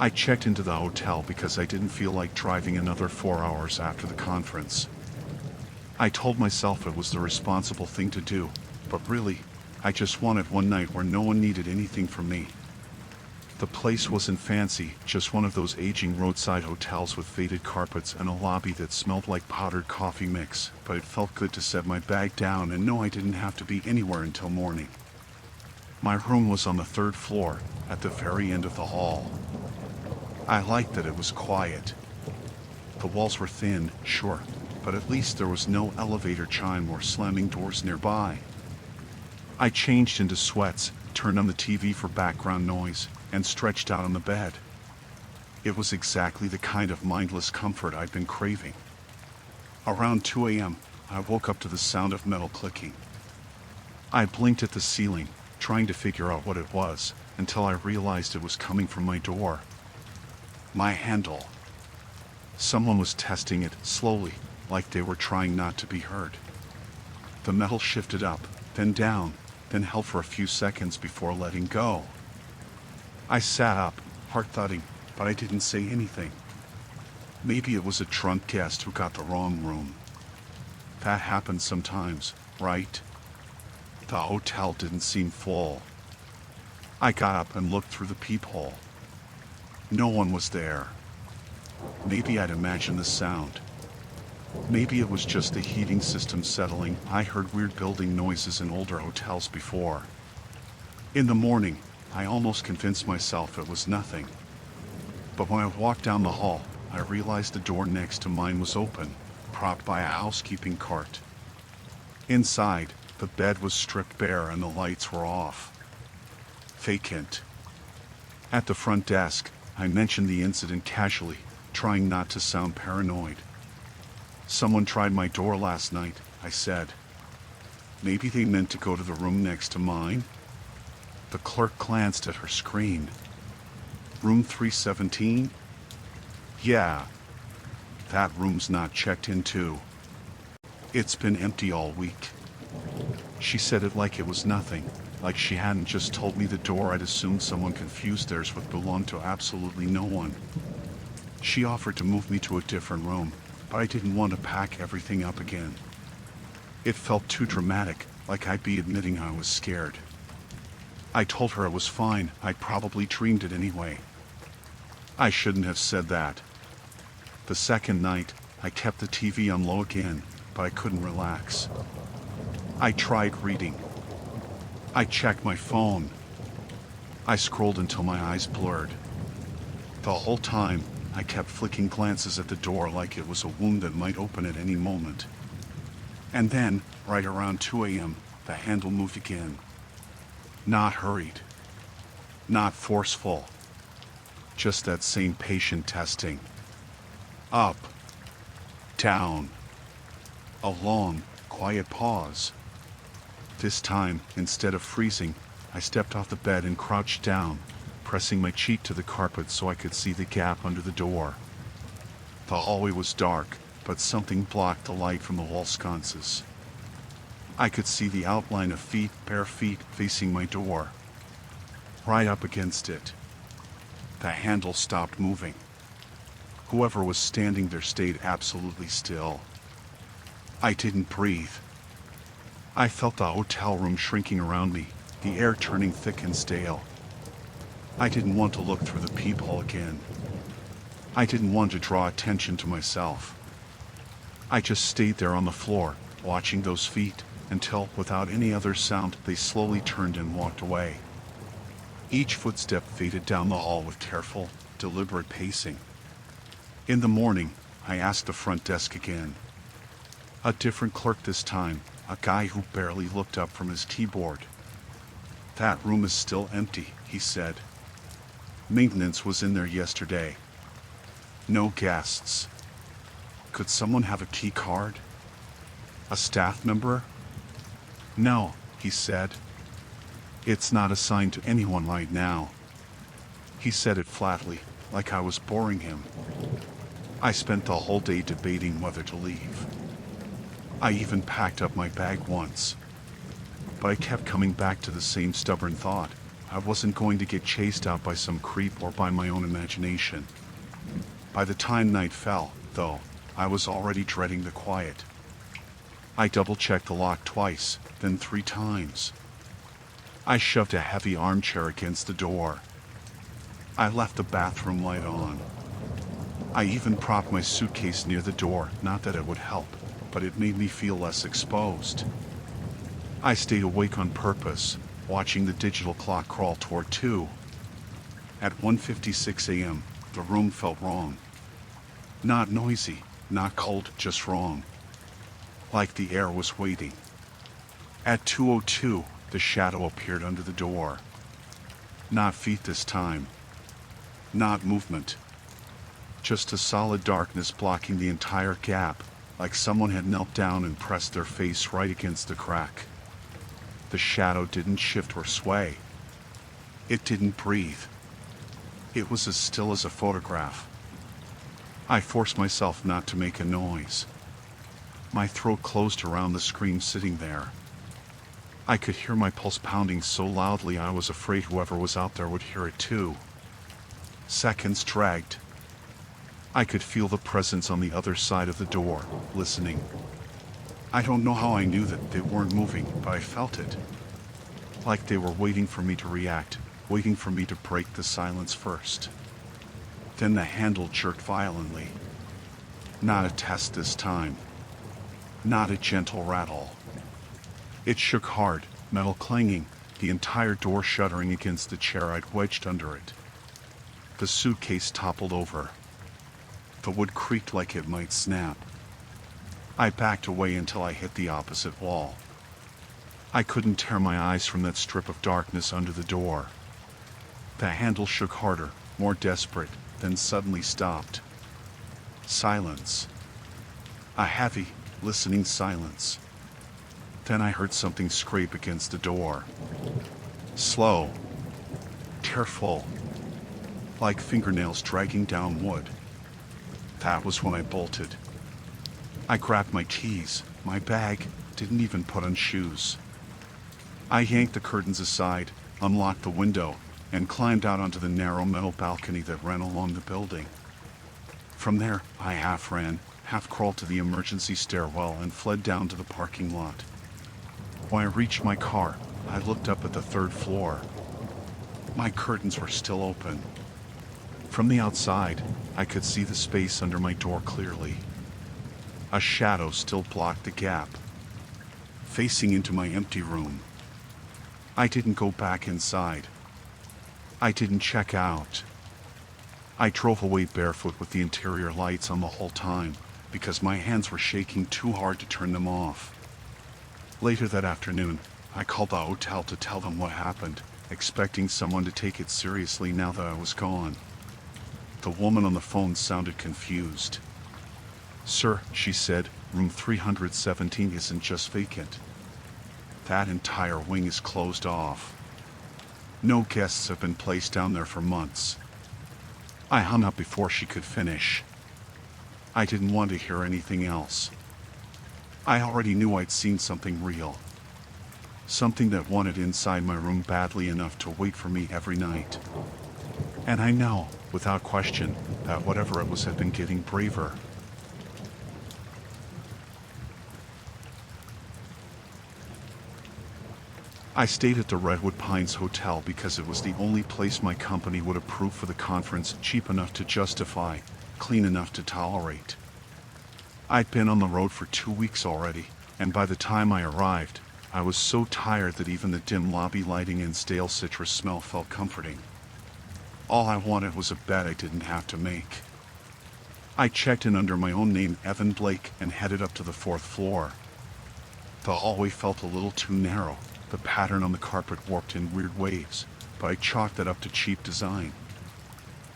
I checked into the hotel because I didn't feel like driving another 4 hours after the conference. I told myself it was the responsible thing to do, but really, I just wanted one night where no one needed anything from me. The place wasn't fancy, just one of those aging roadside hotels with faded carpets and a lobby that smelled like powdered coffee mix, but it felt good to set my bag down and know I didn't have to be anywhere until morning. My room was on the 3rd floor, at the very end of the hall. I liked that it was quiet. The walls were thin, sure, but at least there was no elevator chime or slamming doors nearby. I changed into sweats, turned on the TV for background noise, and stretched out on the bed. It was exactly the kind of mindless comfort I'd been craving. Around 2 a.m., I woke up to the sound of metal clicking. I blinked at the ceiling, trying to figure out what it was, until I realized it was coming from my door. My handle. Someone was testing it, slowly, like they were trying not to be heard. The metal shifted up, then down, then held for a few seconds before letting go. I sat up, heart thudding, but I didn't say anything. Maybe it was a drunk guest who got the wrong room. That happens sometimes, right? The hotel didn't seem full. I got up and looked through the peephole. No one was there. Maybe I'd imagined the sound. Maybe it was just the heating system settling. I heard weird building noises in older hotels before. In the morning, I almost convinced myself it was nothing. But when I walked down the hall, I realized the door next to mine was open, propped by a housekeeping cart. Inside, the bed was stripped bare and the lights were off. Vacant. At the front desk, I mentioned the incident casually, trying not to sound paranoid. "Someone tried my door last night," I said. Maybe they meant to go to the room next to mine? The clerk glanced at her screen. Room 317? Yeah. That room's not checked in too. It's been empty all week. She said it like it was nothing, like she hadn't just told me the door I'd assumed someone confused theirs with belonged to absolutely no one. She offered to move me to a different room, but I didn't want to pack everything up again. It felt too dramatic, like I'd be admitting I was scared. I told her it was fine, I'd probably dreamed it anyway. I shouldn't have said that. The second night, I kept the TV on low again, but I couldn't relax. I tried reading. I checked my phone. I scrolled until my eyes blurred. The whole time, I kept flicking glances at the door like it was a wound that might open at any moment. And then, right around 2 a.m., the handle moved again. Not hurried. Not forceful. Just that same patient testing. Up. Down. A long, quiet pause. This time, instead of freezing, I stepped off the bed and crouched down, pressing my cheek to the carpet so I could see the gap under the door. The hallway was dark, but something blocked the light from the wall sconces. I could see the outline of feet, bare feet, facing my door. Right up against it. The handle stopped moving. Whoever was standing there stayed absolutely still. I didn't breathe. I felt the hotel room shrinking around me, the air turning thick and stale. I didn't want to look through the peephole again. I didn't want to draw attention to myself. I just stayed there on the floor, watching those feet, until, without any other sound, they slowly turned and walked away. Each footstep faded down the hall with careful, deliberate pacing. In the morning, I asked the front desk again. A different clerk this time, a guy who barely looked up from his keyboard. "That room is still empty," he said. "Maintenance was in there yesterday. No guests. Could someone have a key card? A staff member?" "No," he said. "It's not assigned to anyone right now." He said it flatly, like I was boring him. I spent the whole day debating whether to leave. I even packed up my bag once. But I kept coming back to the same stubborn thought. I wasn't going to get chased out by some creep or by my own imagination. By the time night fell, though, I was already dreading the quiet. I double-checked the lock twice, then 3 times. I shoved a heavy armchair against the door. I left the bathroom light on. I even propped my suitcase near the door, not that it would help, but it made me feel less exposed. I stayed awake on purpose, watching the digital clock crawl toward 2. At 1:56 a.m., the room felt wrong. Not noisy, not cold, just wrong. Like the air was waiting. At 2:02, the shadow appeared under the door. Not feet this time. Not movement. Just a solid darkness blocking the entire gap, like someone had knelt down and pressed their face right against the crack. The shadow didn't shift or sway. It didn't breathe. It was as still as a photograph. I forced myself not to make a noise. My throat closed around the screen sitting there. I could hear my pulse pounding so loudly I was afraid whoever was out there would hear it too. Seconds dragged. I could feel the presence on the other side of the door, listening. I don't know how I knew that they weren't moving, but I felt it. Like they were waiting for me to react, waiting for me to break the silence first. Then the handle jerked violently. Not a test this time. Not a gentle rattle. It shook hard, metal clanging, the entire door shuddering against the chair I'd wedged under it. The suitcase toppled over. The wood creaked like it might snap. I backed away until I hit the opposite wall. I couldn't tear my eyes from that strip of darkness under the door. The handle shook harder, more desperate, then suddenly stopped. Silence. A heavy, listening silence. Then I heard something scrape against the door. Slow. Careful. Like fingernails dragging down wood. That was when I bolted. I grabbed my keys, my bag, didn't even put on shoes. I yanked the curtains aside, unlocked the window, and climbed out onto the narrow metal balcony that ran along the building. From there, I half ran, half crawled to the emergency stairwell and fled down to the parking lot. When I reached my car, I looked up at the 3rd floor. My curtains were still open. From the outside, I could see the space under my door clearly. A shadow still blocked the gap, facing into my empty room. I didn't go back inside. I didn't check out. I drove away barefoot with the interior lights on the whole time, because my hands were shaking too hard to turn them off. Later that afternoon, I called the hotel to tell them what happened, expecting someone to take it seriously now that I was gone. The woman on the phone sounded confused. "Sir," she said, "room 317 isn't just vacant. That entire wing is closed off. No guests have been placed down there for months." I hung up before she could finish. I didn't want to hear anything else. I already knew I'd seen something real. Something that wanted inside my room badly enough to wait for me every night. And I know, without question, that whatever it was had been getting braver. I stayed at the Redwood Pines Hotel because it was the only place my company would approve for the conference, cheap enough to justify, clean enough to tolerate. I'd been on the road for 2 weeks already, and by the time I arrived, I was so tired that even the dim lobby lighting and stale citrus smell felt comforting. All I wanted was a bed I didn't have to make. I checked in under my own name, Evan Blake, and headed up to the 4th floor. The hallway felt a little too narrow. The pattern on the carpet warped in weird waves, but I chalked it up to cheap design.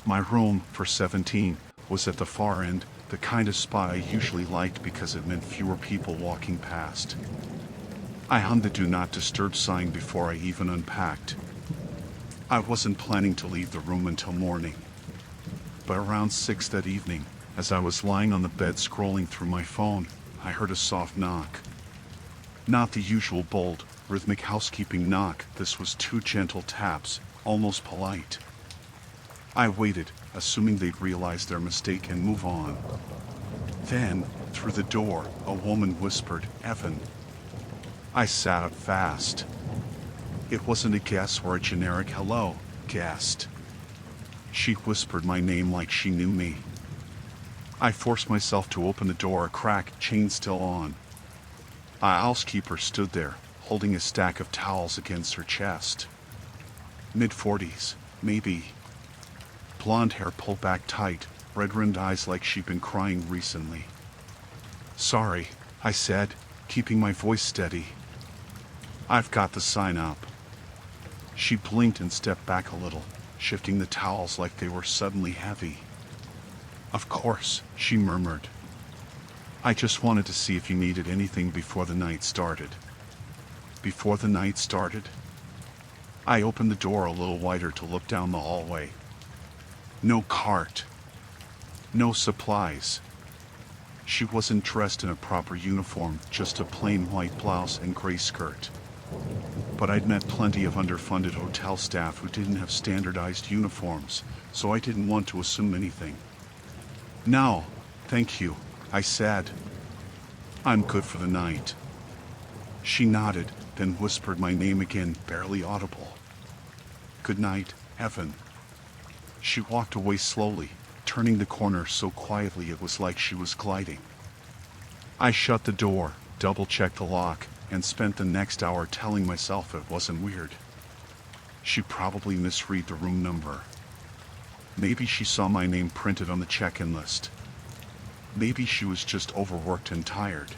My room, for 17, was at the far end, the kind of spot I usually liked because it meant fewer people walking past. I hung the do not disturb sign before I even unpacked. I wasn't planning to leave the room until morning. But around 6 that evening, as I was lying on the bed scrolling through my phone, I heard a soft knock. Not the usual bold, rhythmic housekeeping knock, this was 2 gentle taps, almost polite. I waited, assuming they'd realize their mistake and move on. Then, through the door, a woman whispered, "Evan." I sat up fast. It wasn't a guess or a generic hello, guessed. She whispered my name like she knew me. I forced myself to open the door a crack, chain still on. A housekeeper stood there, holding a stack of towels against her chest. Mid-40s, maybe. Blonde hair pulled back tight, red-rimmed eyes like she'd been crying recently. "Sorry," I said, keeping my voice steady. "I've got the sign up." She blinked and stepped back a little, shifting the towels like they were suddenly heavy. "Of course," she murmured. "I just wanted to see if you needed anything before the night started." Before the night started? I opened the door a little wider to look down the hallway. No cart. No supplies. She wasn't dressed in a proper uniform, just a plain white blouse and gray skirt. But I'd met plenty of underfunded hotel staff who didn't have standardized uniforms, so I didn't want to assume anything. "No, thank you," I said. "I'm good for the night." She nodded, then whispered my name again, barely audible. "Good night, Evan." She walked away slowly, turning the corner so quietly it was like she was gliding. I shut the door, double-checked the lock, and spent the next hour telling myself it wasn't weird. She probably misread the room number. Maybe she saw my name printed on the check-in list. Maybe she was just overworked and tired.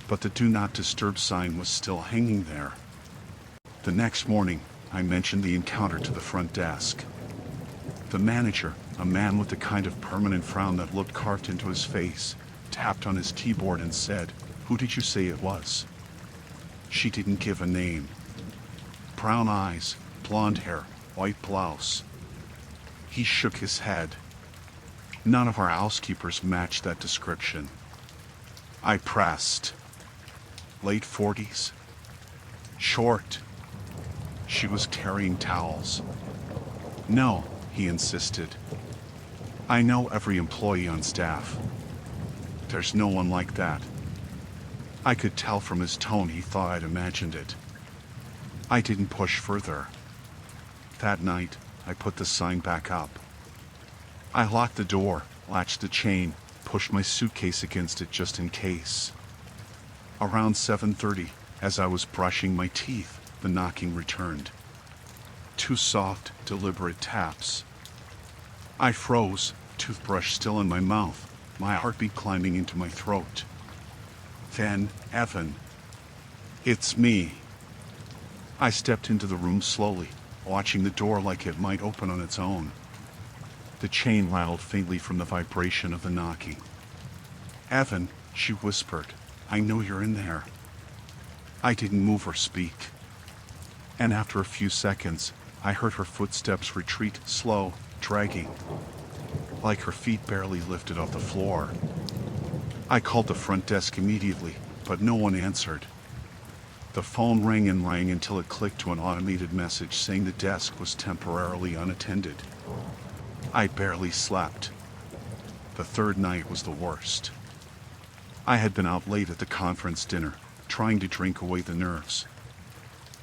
But the "Do Not Disturb" sign was still hanging there. The next morning, I mentioned the encounter to the front desk. The manager, a man with the kind of permanent frown that looked carved into his face, tapped on his keyboard and said, "Who did you say it was?" She didn't give a name. Brown eyes, blonde hair, white blouse. He shook his head. None of our housekeepers matched that description. I pressed. Late 40s. Short. She was carrying towels. "No," he insisted. "I know every employee on staff. There's no one like that." I could tell from his tone he thought I'd imagined it. I didn't push further. That night, I put the sign back up. I locked the door, latched the chain, pushed my suitcase against it just in case. Around 7:30, as I was brushing my teeth, the knocking returned. 2 soft, deliberate taps. I froze, toothbrush still in my mouth, my heartbeat climbing into my throat. Then, "Evan." "It's me." I stepped into the room slowly, watching the door like it might open on its own. The chain rattled faintly from the vibration of the knocking. "Evan," she whispered, "I know you're in there." I didn't move or speak. And after a few seconds, I heard her footsteps retreat, slow, dragging, like her feet barely lifted off the floor. I called the front desk immediately, but no one answered. The phone rang and rang until it clicked to an automated message saying the desk was temporarily unattended. I barely slept. The third night was the worst. I had been out late at the conference dinner, trying to drink away the nerves.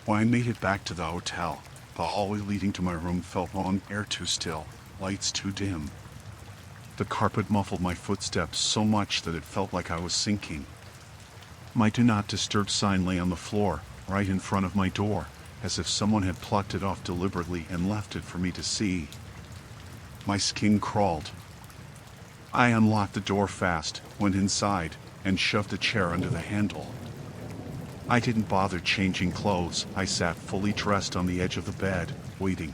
When I made it back to the hotel, the hallway leading to my room felt wrong, air too still, lights too dim. The carpet muffled my footsteps so much that it felt like I was sinking. My "Do Not Disturb" sign lay on the floor, right in front of my door, as if someone had plucked it off deliberately and left it for me to see. My skin crawled. I unlocked the door fast, went inside, and shoved a chair under the handle. I didn't bother changing clothes. I sat fully dressed on the edge of the bed, waiting.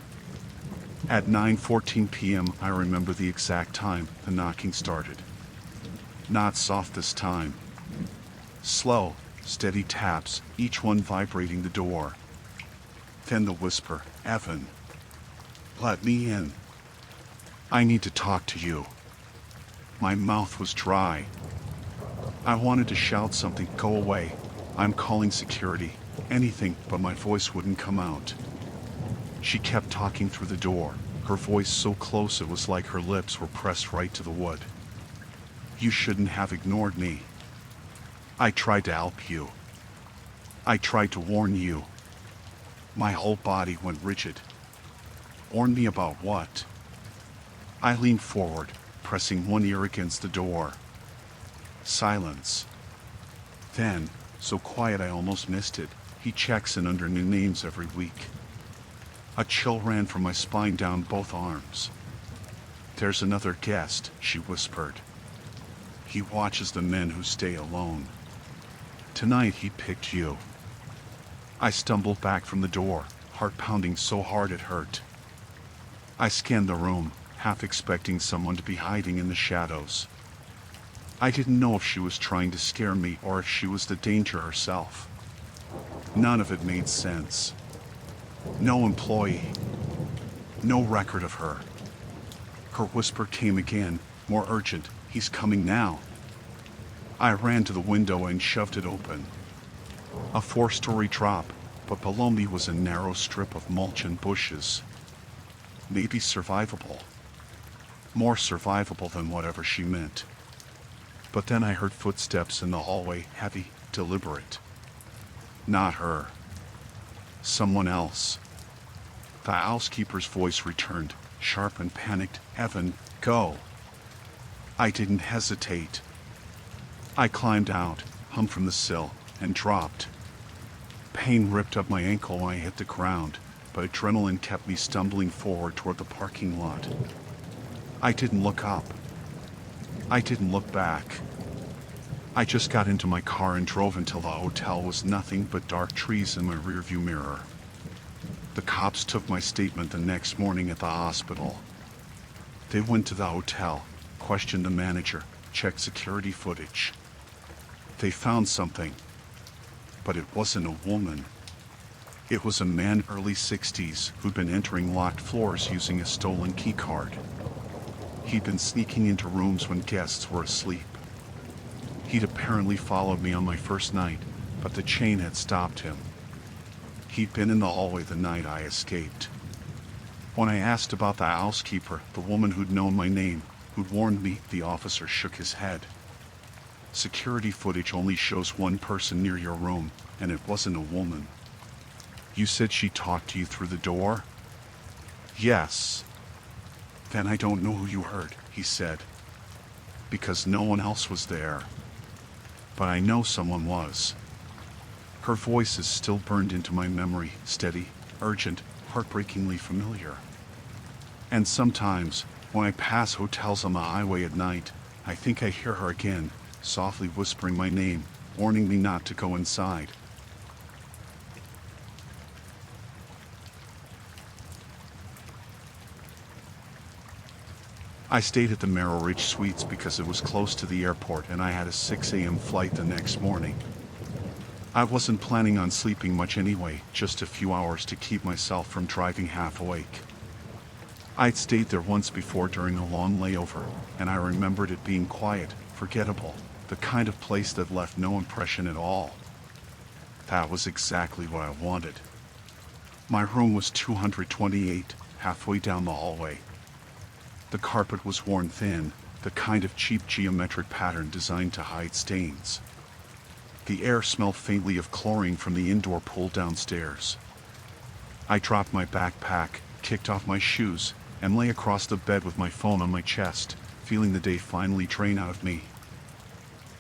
At 9:14 p.m., I remember the exact time the knocking started. Not soft this time. Slow, steady taps, each one vibrating the door. Then the whisper, "Evan. Let me in. I need to talk to you." My mouth was dry. I wanted to shout something, "Go away. I'm calling security," anything, but my voice wouldn't come out. She kept talking through the door, her voice so close it was like her lips were pressed right to the wood. You shouldn't have ignored me. I tried to help you. I tried to warn you. My whole body went rigid. Warn me about what? I leaned forward, pressing one ear against the door. Silence. Then, so quiet I almost missed it, he checks in under new names every week. A chill ran from my spine down both arms. There's another guest, she whispered. He watches the men who stay alone. Tonight he picked you. I stumbled back from the door, heart pounding so hard it hurt. I scanned the room, half expecting someone to be hiding in the shadows. I didn't know if she was trying to scare me or if she was the danger herself. None of it made sense. No employee. No record of her. Her whisper came again, more urgent. He's coming now. I ran to the window and shoved it open. A 4-story drop, but below me was a narrow strip of mulch and bushes. Maybe survivable. More survivable than whatever she meant. But then I heard footsteps in the hallway, heavy, deliberate. Not her. Someone else. The housekeeper's voice returned, sharp and panicked. Evan, go. I didn't hesitate. I climbed out, hung from the sill, and dropped. Pain ripped up my ankle when I hit the ground, but adrenaline kept me stumbling forward toward the parking lot. I didn't look up. I didn't look back. I just got into my car and drove until the hotel was nothing but dark trees in my rearview mirror. The cops took my statement the next morning at the hospital. They went to the hotel, questioned the manager, checked security footage. They found something, but it wasn't a woman. It was a man, early 60s, who'd been entering locked floors using a stolen key card. He'd been sneaking into rooms when guests were asleep. He'd apparently followed me on my first night, but the chain had stopped him. He'd been in the hallway the night I escaped. When I asked about the housekeeper, the woman who'd known my name, who'd warned me, the officer shook his head. Security footage only shows one person near your room, and it wasn't a woman. You said she talked to you through the door? Yes. Then I don't know who you heard, he said. Because no one else was there. But I know someone was. Her voice is still burned into my memory, steady, urgent, heartbreakingly familiar. And sometimes, when I pass hotels on the highway at night, I think I hear her again, softly whispering my name, warning me not to go inside. I stayed at the Merrill Ridge Suites because it was close to the airport and I had a 6 a.m. flight the next morning. I wasn't planning on sleeping much anyway, just a few hours to keep myself from driving half awake. I'd stayed there once before during a long layover, and I remembered it being quiet, forgettable, the kind of place that left no impression at all. That was exactly what I wanted. My room was 228, halfway down the hallway. The carpet was worn thin, the kind of cheap geometric pattern designed to hide stains. The air smelled faintly of chlorine from the indoor pool downstairs. I dropped my backpack, kicked off my shoes, and lay across the bed with my phone on my chest, feeling the day finally drain out of me.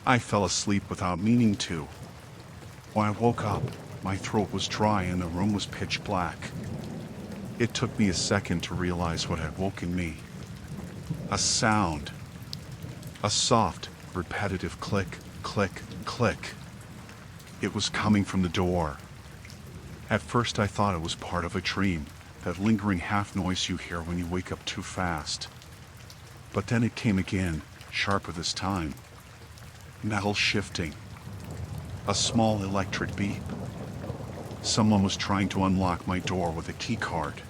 I fell asleep without meaning to. When I woke up, my throat was dry and the room was pitch black. It took me a second to realize what had woken me. A sound. A soft, repetitive click, click, click. It was coming from the door. At first I thought it was part of a dream, that lingering half noise you hear when you wake up too fast. But then it came again, sharper this time. Metal shifting. A small electric beep. Someone was trying to unlock my door with a key card.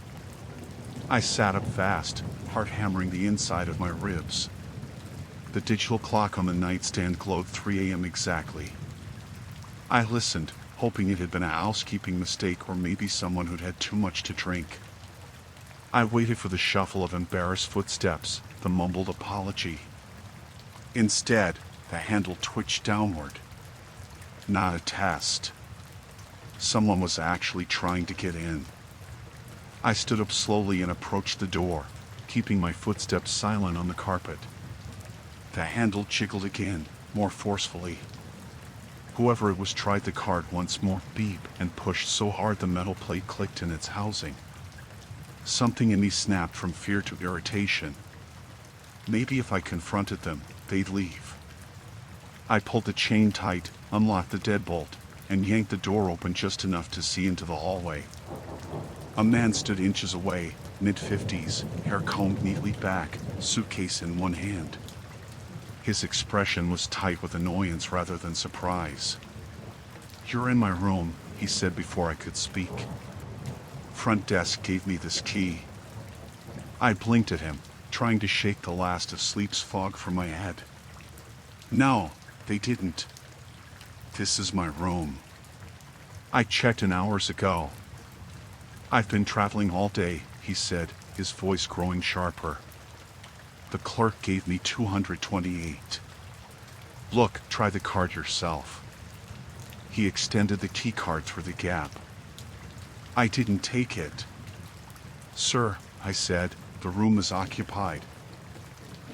I sat up fast, heart hammering the inside of my ribs. The digital clock on the nightstand glowed 3 a.m. exactly. I listened, hoping it had been a housekeeping mistake or maybe someone who'd had too much to drink. I waited for the shuffle of embarrassed footsteps, the mumbled apology. Instead, the handle twitched downward. Not a test. Someone was actually trying to get in. I stood up slowly and approached the door, keeping my footsteps silent on the carpet. The handle jiggled again, more forcefully. Whoever it was tried the card once more, beep, and pushed so hard the metal plate clicked in its housing. Something in me snapped from fear to irritation. Maybe if I confronted them, they'd leave. I pulled the chain tight, unlocked the deadbolt, and yanked the door open just enough to see into the hallway. A man stood inches away, mid-50s, hair combed neatly back, suitcase in one hand. His expression was tight with annoyance rather than surprise. "You're in my room," he said before I could speak. "Front desk gave me this key." I blinked at him, trying to shake the last of sleep's fog from my head. "No, they didn't. This is my room. I checked in hours ago." "I've been traveling all day," he said, his voice growing sharper. "The clerk gave me 228. Look, try the card yourself." He extended the key card through the gap. I didn't take it. "Sir," I said, "the room is occupied.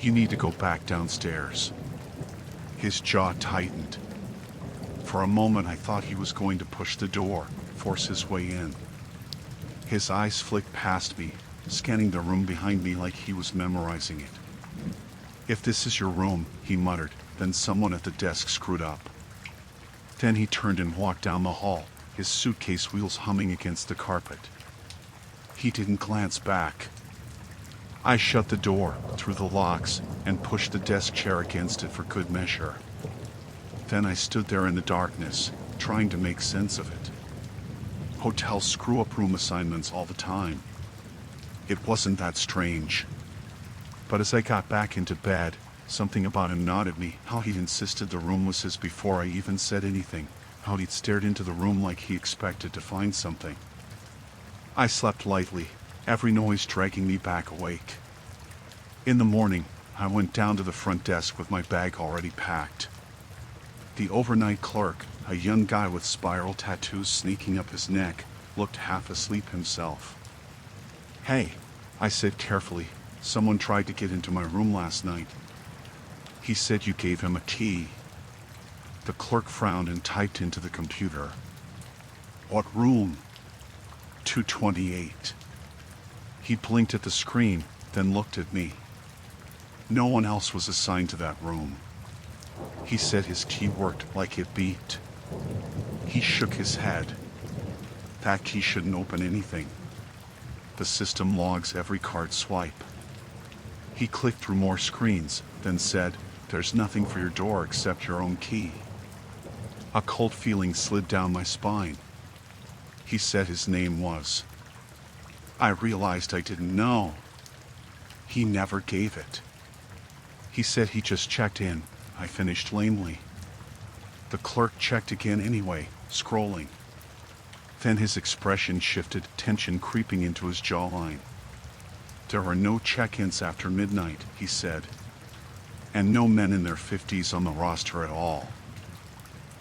You need to go back downstairs." His jaw tightened. For a moment I thought he was going to push the door, force his way in. His eyes flicked past me, scanning the room behind me like he was memorizing it. "If this is your room," he muttered, "then someone at the desk screwed up." Then he turned and walked down the hall, his suitcase wheels humming against the carpet. He didn't glance back. I shut the door, threw the locks, and pushed the desk chair against it for good measure. Then I stood there in the darkness, trying to make sense of it. Hotels screw up room assignments all the time. It wasn't that strange. But as I got back into bed, something about him gnawed at me, how he'd insisted the room was his before I even said anything, how he'd stared into the room like he expected to find something. I slept lightly, every noise dragging me back awake. In the morning, I went down to the front desk with my bag already packed. The overnight clerk, a young guy with spiral tattoos sneaking up his neck, looked half asleep himself. "Hey," I said carefully, "someone tried to get into my room last night. He said you gave him a key." The clerk frowned and typed into the computer. "What room?" 228. He blinked at the screen, then looked at me. No one else was assigned to that room. He said his key worked like it beeped. He shook his head. "That key shouldn't open anything. The system logs every card swipe." He clicked through more screens, then said, "There's nothing for your door except your own key." A cold feeling slid down my spine. He said his name was. I realized I didn't know. He never gave it. He said he just checked in, I finished lamely. The clerk checked again anyway, scrolling. Then his expression shifted, tension creeping into his jawline. "There are no check-ins after midnight," he said. "And no men in their 50s on the roster at all."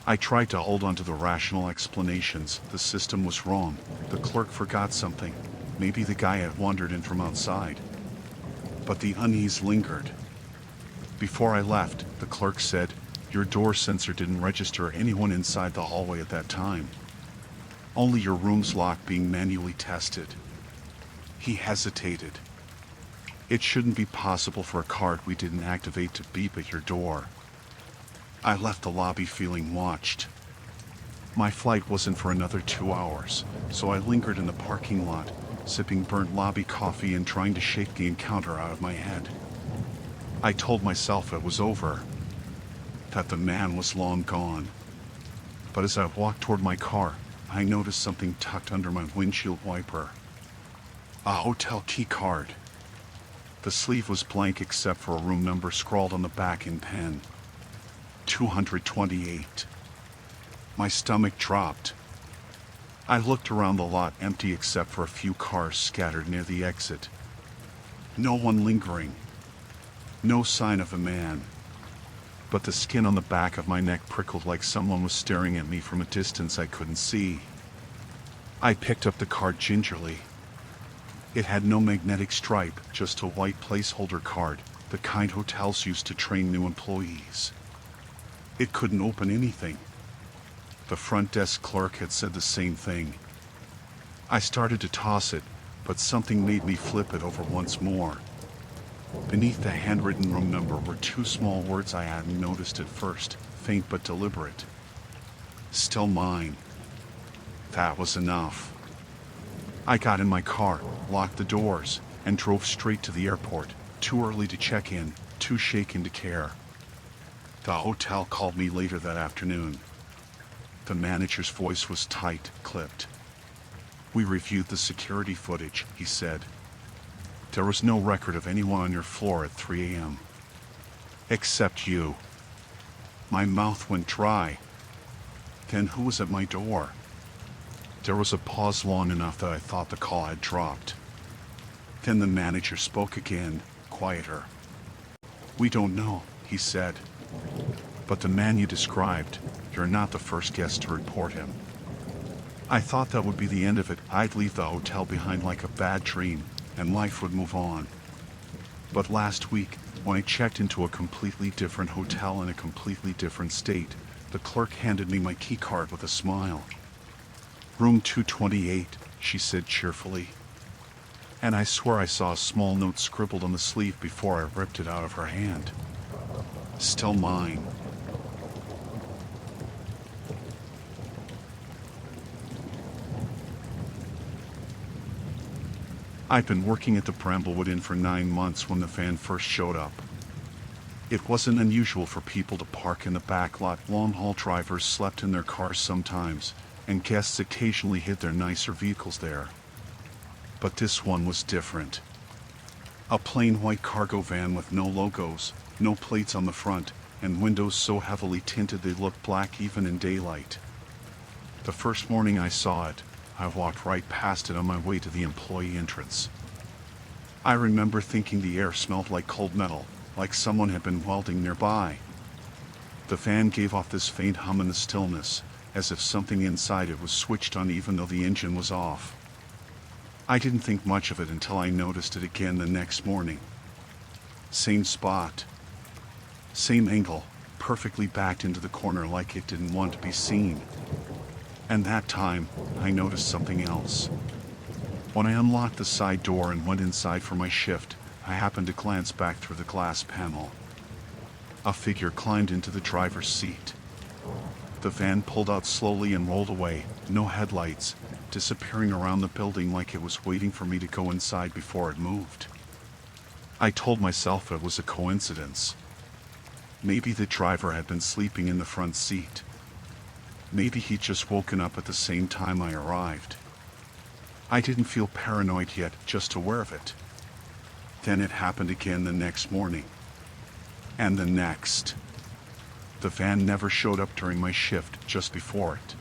I tried to hold on to the rational explanations. The system was wrong. The clerk forgot something. Maybe the guy had wandered in from outside. But the unease lingered. Before I left, the clerk said, "Your door sensor didn't register anyone inside the hallway at that time. Only your room's lock being manually tested." He hesitated. "It shouldn't be possible for a card we didn't activate to beep at your door." I left the lobby feeling watched. My flight wasn't for another 2 hours, so I lingered in the parking lot, sipping burnt lobby coffee and trying to shake the encounter out of my head. I told myself it was over, that the man was long gone. But as I walked toward my car, I noticed something tucked under my windshield wiper. A hotel key card. The sleeve was blank except for a room number scrawled on the back in pen. 228. My stomach dropped. I looked around the lot, empty except for a few cars scattered near the exit. No one lingering. No sign of a man. But the skin on the back of my neck prickled like someone was staring at me from a distance I couldn't see. I picked up the card gingerly. It had no magnetic stripe, just a white placeholder card, the kind hotels used to train new employees. It couldn't open anything. The front desk clerk had said the same thing. I started to toss it, but something made me flip it over once more. Beneath the handwritten room number were two small words I hadn't noticed at first, faint but deliberate. Still mine. That was enough. I got in my car, locked the doors, and drove straight to the airport, too early to check in, too shaken to care. The hotel called me later that afternoon. The manager's voice was tight, clipped. "We reviewed the security footage," he said. "There was no record of anyone on your floor at 3 a.m. Except you." My mouth went dry. Then who was at my door? There was a pause long enough that I thought the call had dropped. Then the manager spoke again, quieter. "We don't know," he said. "But the man you described, you're not the first guest to report him." I thought that would be the end of it. I'd leave the hotel behind like a bad dream, and life would move on. But last week, when I checked into a completely different hotel in a completely different state, the clerk handed me my key card with a smile. "Room 228, she said cheerfully. And I swear I saw a small note scribbled on the sleeve before I ripped it out of her hand. Still mine. I'd been working at the Bramblewood Inn for 9 months when the van first showed up. It wasn't unusual for people to park in the back lot. Long-haul drivers slept in their cars sometimes, and guests occasionally hid their nicer vehicles there. But this one was different. A plain white cargo van with no logos, no plates on the front, and windows so heavily tinted they looked black even in daylight. The first morning I saw it, I walked right past it on my way to the employee entrance. I remember thinking the air smelled like cold metal, like someone had been welding nearby. The van gave off this faint hum in the stillness, as if something inside it was switched on even though the engine was off. I didn't think much of it until I noticed it again the next morning. Same spot. Same angle, perfectly backed into the corner like it didn't want to be seen. And that time, I noticed something else. When I unlocked the side door and went inside for my shift, I happened to glance back through the glass panel. A figure climbed into the driver's seat. The van pulled out slowly and rolled away, no headlights, disappearing around the building like it was waiting for me to go inside before it moved. I told myself it was a coincidence. Maybe the driver had been sleeping in the front seat. Maybe he'd just woken up at the same time I arrived. I didn't feel paranoid yet, just aware of it. Then it happened again the next morning. And the next. The van never showed up during my shift, just before it.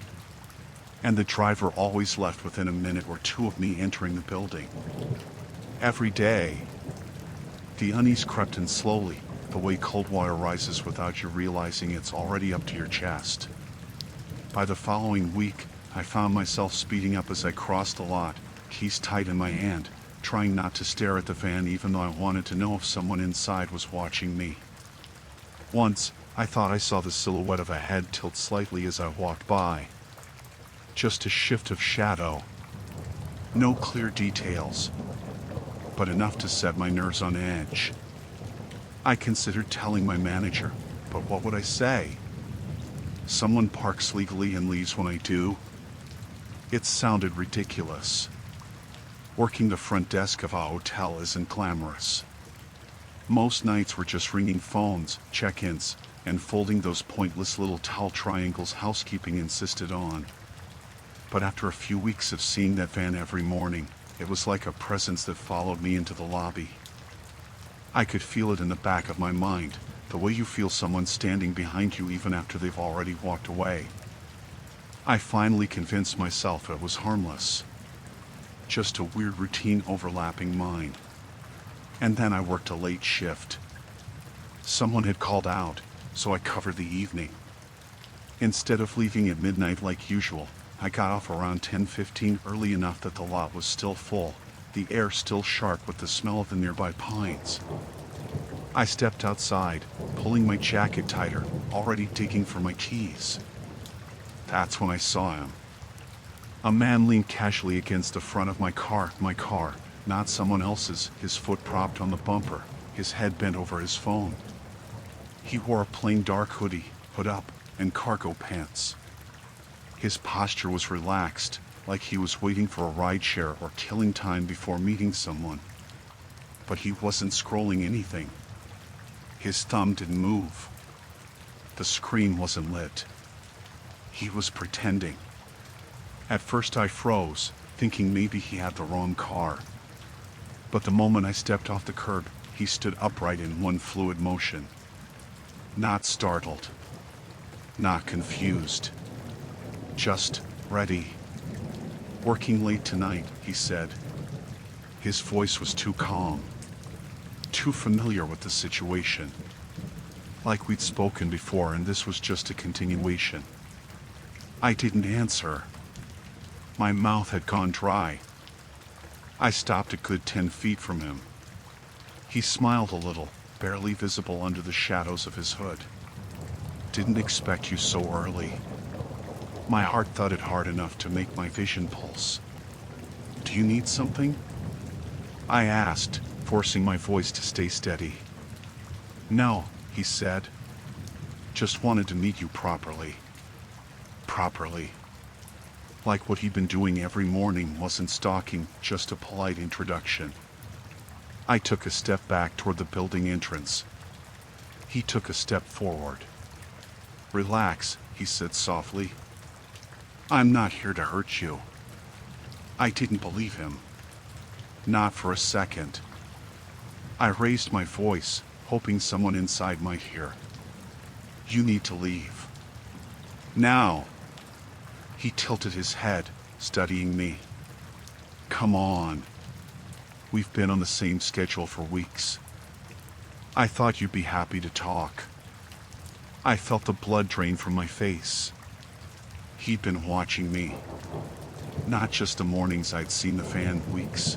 And the driver always left within a minute or two of me entering the building. Every day. The unease crept in slowly, the way cold water rises without you realizing it's already up to your chest. By the following week, I found myself speeding up as I crossed the lot, keys tight in my hand, trying not to stare at the van even though I wanted to know if someone inside was watching me. Once, I thought I saw the silhouette of a head tilt slightly as I walked by. Just a shift of shadow. No clear details, but enough to set my nerves on edge. I considered telling my manager, but what would I say? Someone parks legally and leaves when I do? It sounded ridiculous. Working the front desk of a hotel isn't glamorous. Most nights were just ringing phones, check-ins, and folding those pointless little towel triangles housekeeping insisted on. But after a few weeks of seeing that van every morning, it was like a presence that followed me into the lobby. I could feel it in the back of my mind, the way you feel someone standing behind you even after they've already walked away. I finally convinced myself it was harmless. Just a weird routine overlapping mine. And then I worked a late shift. Someone had called out, so I covered the evening. Instead of leaving at midnight like usual, I got off around 10:15 early enough that the lot was still full, the air still sharp with the smell of the nearby pines. I stepped outside, pulling my jacket tighter, already digging for my keys. That's when I saw him. A man leaned casually against the front of my car, not someone else's, his foot propped on the bumper, his head bent over his phone. He wore a plain dark hoodie, hood up, and cargo pants. His posture was relaxed, like he was waiting for a rideshare or killing time before meeting someone. But he wasn't scrolling anything. His thumb didn't move. The screen wasn't lit. He was pretending. At first I froze, thinking maybe he had the wrong car. But the moment I stepped off the curb, he stood upright in one fluid motion. Not startled. Not confused. Just ready. Working late tonight, he said. His voice was too calm. Too familiar with the situation. Like we'd spoken before and this was just a continuation. I didn't answer. My mouth had gone dry. I stopped a good 10 feet from him. He smiled a little, barely visible under the shadows of his hood. Didn't expect you so early. My heart thudded hard enough to make my vision pulse. Do you need something? I asked, forcing my voice to stay steady. No, he said. Just wanted to meet you properly. Properly. Like what he'd been doing every morning wasn't stalking, just a polite introduction. I took a step back toward the building entrance. He took a step forward. Relax, he said softly. I'm not here to hurt you. I didn't believe him. Not for a second. I raised my voice, hoping someone inside might hear. You need to leave. Now. He tilted his head, studying me. Come on. We've been on the same schedule for weeks. I thought you'd be happy to talk. I felt the blood drain from my face. He'd been watching me. Not just the mornings I'd seen the fan weeks.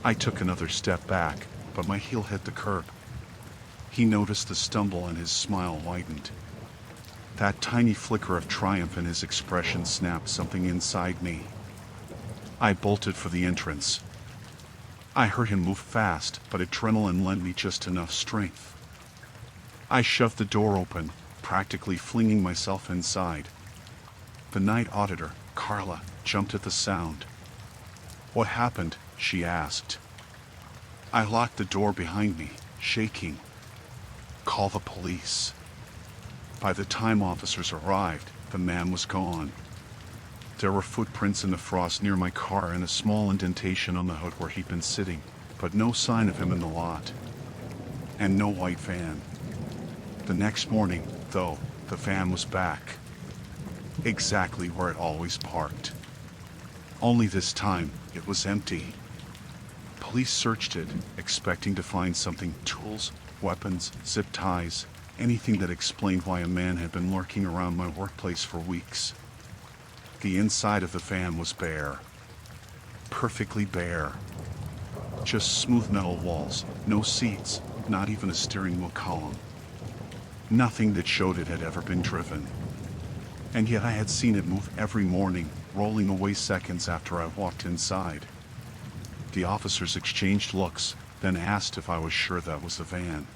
I took another step back, but my heel hit the curb. He noticed the stumble and his smile widened. That tiny flicker of triumph in his expression snapped something inside me. I bolted for the entrance. I heard him move fast, but adrenaline lent me just enough strength. I shoved the door open, practically flinging myself inside. The night auditor, Carla, jumped at the sound. What happened? She asked. I locked the door behind me, shaking. Call the police. By the time officers arrived, the man was gone. There were footprints in the frost near my car and a small indentation on the hood where he'd been sitting, but no sign of him in the lot. And no white van. The next morning, though, the van was back. Exactly where it always parked. Only this time, it was empty. Police searched it, expecting to find something: tools, weapons, zip ties, anything that explained why a man had been lurking around my workplace for weeks. The inside of the van was bare. Perfectly bare. Just smooth metal walls, no seats, not even a steering wheel column. Nothing that showed it had ever been driven. And yet I had seen it move every morning, rolling away seconds after I walked inside. The officers exchanged looks, then asked if I was sure that was the van.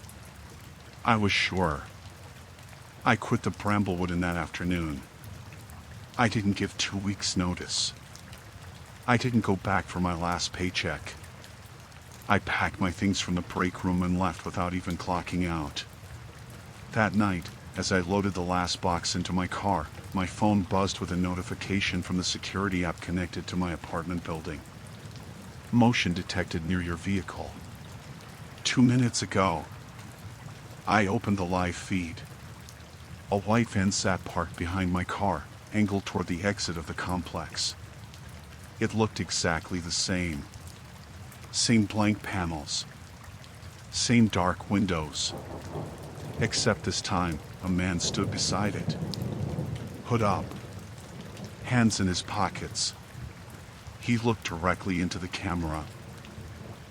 I was sure. I quit the Bramblewood in that afternoon. I didn't give 2 weeks' notice. I didn't go back for my last paycheck. I packed my things from the break room and left without even clocking out. That night, as I loaded the last box into my car, my phone buzzed with a notification from the security app connected to my apartment building. Motion detected near your vehicle. 2 minutes ago. I opened the live feed. A white van sat parked behind my car, angled toward the exit of the complex. It looked exactly the same. Same blank panels. Same dark windows. Except this time, a man stood beside it. Hood up. Hands in his pockets. He looked directly into the camera.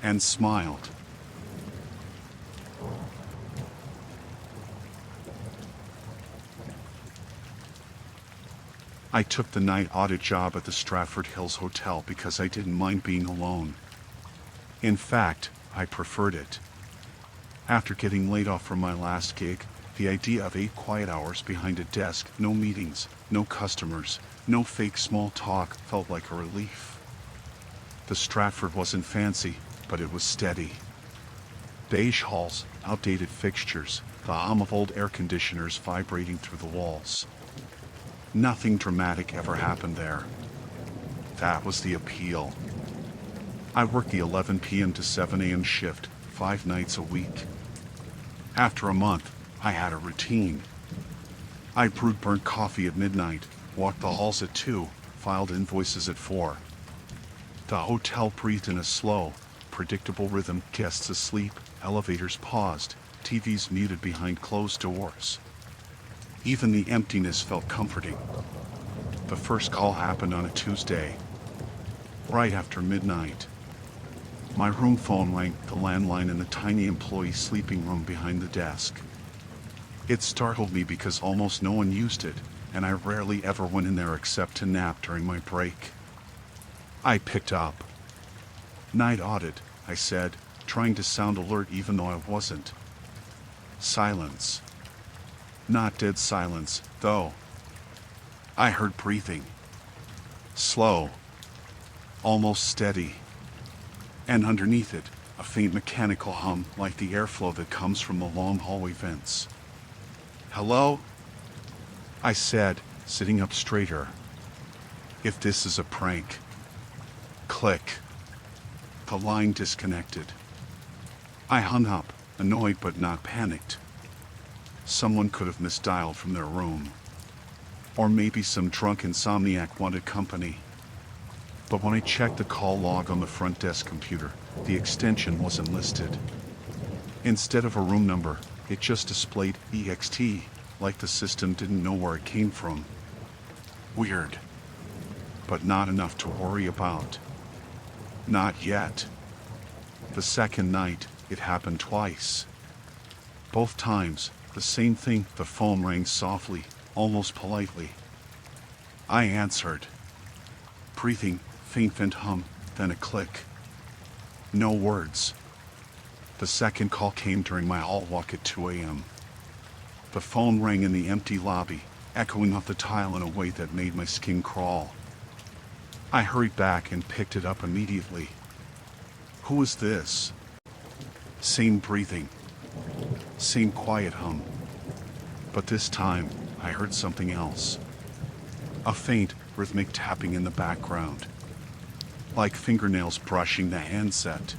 And smiled. I took the night audit job at the Stratford Hills Hotel because I didn't mind being alone. In fact, I preferred it. After getting laid off from my last gig, the idea of 8 quiet hours behind a desk, no meetings, no customers, no fake small talk felt like a relief. The Stratford wasn't fancy, but it was steady. Beige halls, outdated fixtures, the hum of old air conditioners vibrating through the walls. Nothing dramatic ever happened there. That was the appeal. I worked the 11 p.m. to 7 a.m. shift, 5 nights a week. After a month, I had a routine. I brewed burnt coffee at midnight, walked the halls at 2, filed invoices at 4. The hotel breathed in a slow, predictable rhythm, guests asleep, elevators paused, TVs muted behind closed doors. Even the emptiness felt comforting. The first call happened on a Tuesday, right after midnight. My room phone rang, the landline in the tiny employee sleeping room behind the desk. It startled me because almost no one used it, and I rarely ever went in there except to nap during my break. I picked up. "Night audit," I said, trying to sound alert even though I wasn't. Silence. Not dead silence, though. I heard breathing. Slow. Almost steady. And underneath it, a faint mechanical hum like the airflow that comes from the long hallway vents. "Hello?" I said, sitting up straighter. If this is a prank. Click. The line disconnected. I hung up, annoyed but not panicked. Someone could have misdialed from their room. Or maybe some drunk insomniac wanted company. But when I checked the call log on the front desk computer, the extension wasn't listed. Instead of a room number, it just displayed EXT, like the system didn't know where it came from. Weird. But not enough to worry about. Not yet. The second night, it happened twice. Both times, the same thing. The phone rang softly, almost politely. I answered. Breathing, faint hum, then a click. No words. The second call came during my hall walk at 2 a.m. The phone rang in the empty lobby, echoing off the tile in a way that made my skin crawl. I hurried back and picked it up immediately. Who is this? Same breathing. Same quiet hum. But this time, I heard something else. A faint, rhythmic tapping in the background. Like fingernails brushing the handset.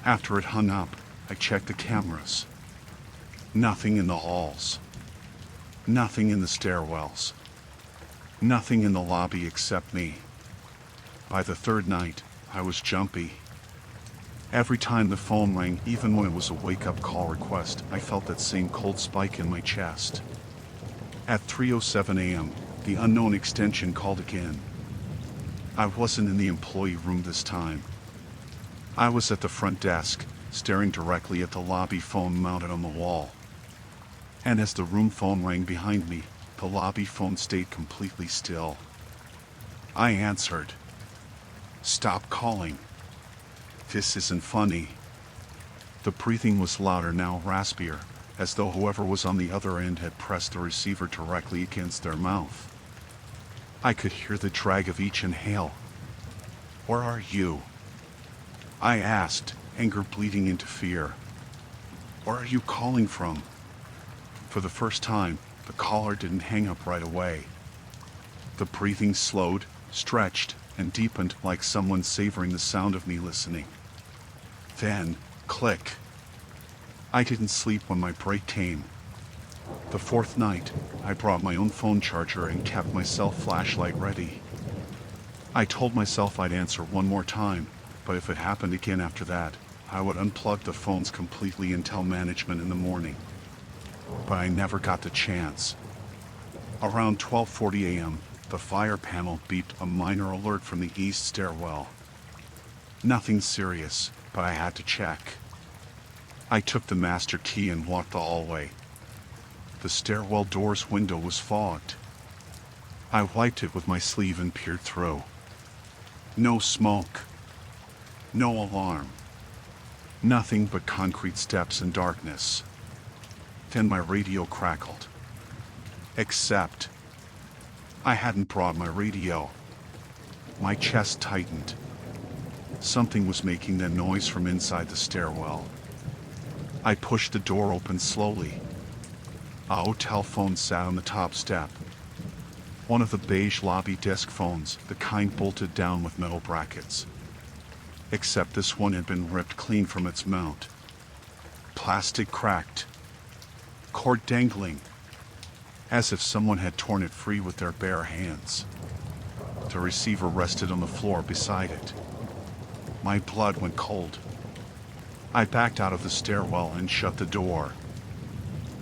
After it hung up, I checked the cameras. Nothing in the halls. Nothing in the stairwells. Nothing in the lobby except me. By the third night, I was jumpy. Every time the phone rang, even when it was a wake-up call request, I felt that same cold spike in my chest. At 3:07 a.m., the unknown extension called again. I wasn't in the employee room this time. I was at the front desk, staring directly at the lobby phone mounted on the wall. And as the room phone rang behind me, the lobby phone stayed completely still. I answered. Stop calling. This isn't funny. The breathing was louder now, raspier, as though whoever was on the other end had pressed the receiver directly against their mouth. I could hear the drag of each inhale. Where are you? I asked, anger bleeding into fear. Where are you calling from? For the first time, the caller didn't hang up right away. The breathing slowed, stretched, and deepened like someone savoring the sound of me listening. Then, click. I didn't sleep when my break came. The fourth night, I brought my own phone charger and kept my cell flashlight ready. I told myself I'd answer one more time, but if it happened again after that, I would unplug the phones completely and tell management in the morning. But I never got the chance. Around 12:40 a.m., the fire panel beeped a minor alert from the east stairwell. Nothing serious, but I had to check. I took the master key and walked the hallway. The stairwell door's window was fogged. I wiped it with my sleeve and peered through. No smoke. No alarm. Nothing but concrete steps and darkness. Then my radio crackled. Except I hadn't brought my radio. My chest tightened. Something was making that noise from inside the stairwell. I pushed the door open slowly. A hotel phone sat on the top step. One of the beige lobby desk phones, the kind bolted down with metal brackets. Except this one had been ripped clean from its mount. Plastic cracked. Cord dangling. As if someone had torn it free with their bare hands. The receiver rested on the floor beside it. My blood went cold. I backed out of the stairwell and shut the door.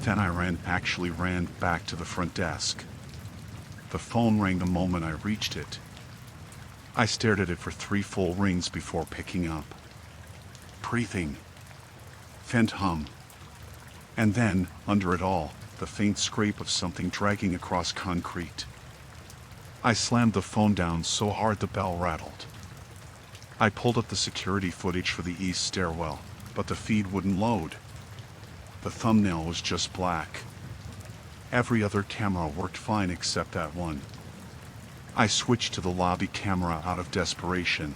Then I ran back to the front desk. The phone rang the moment I reached it. I stared at it for 3 full rings before picking up. Breathing. Faint hum. And then, under it all, the faint scrape of something dragging across concrete. I slammed the phone down so hard the bell rattled. I pulled up the security footage for the east stairwell, but the feed wouldn't load. The thumbnail was just black. Every other camera worked fine except that one. I switched to the lobby camera out of desperation.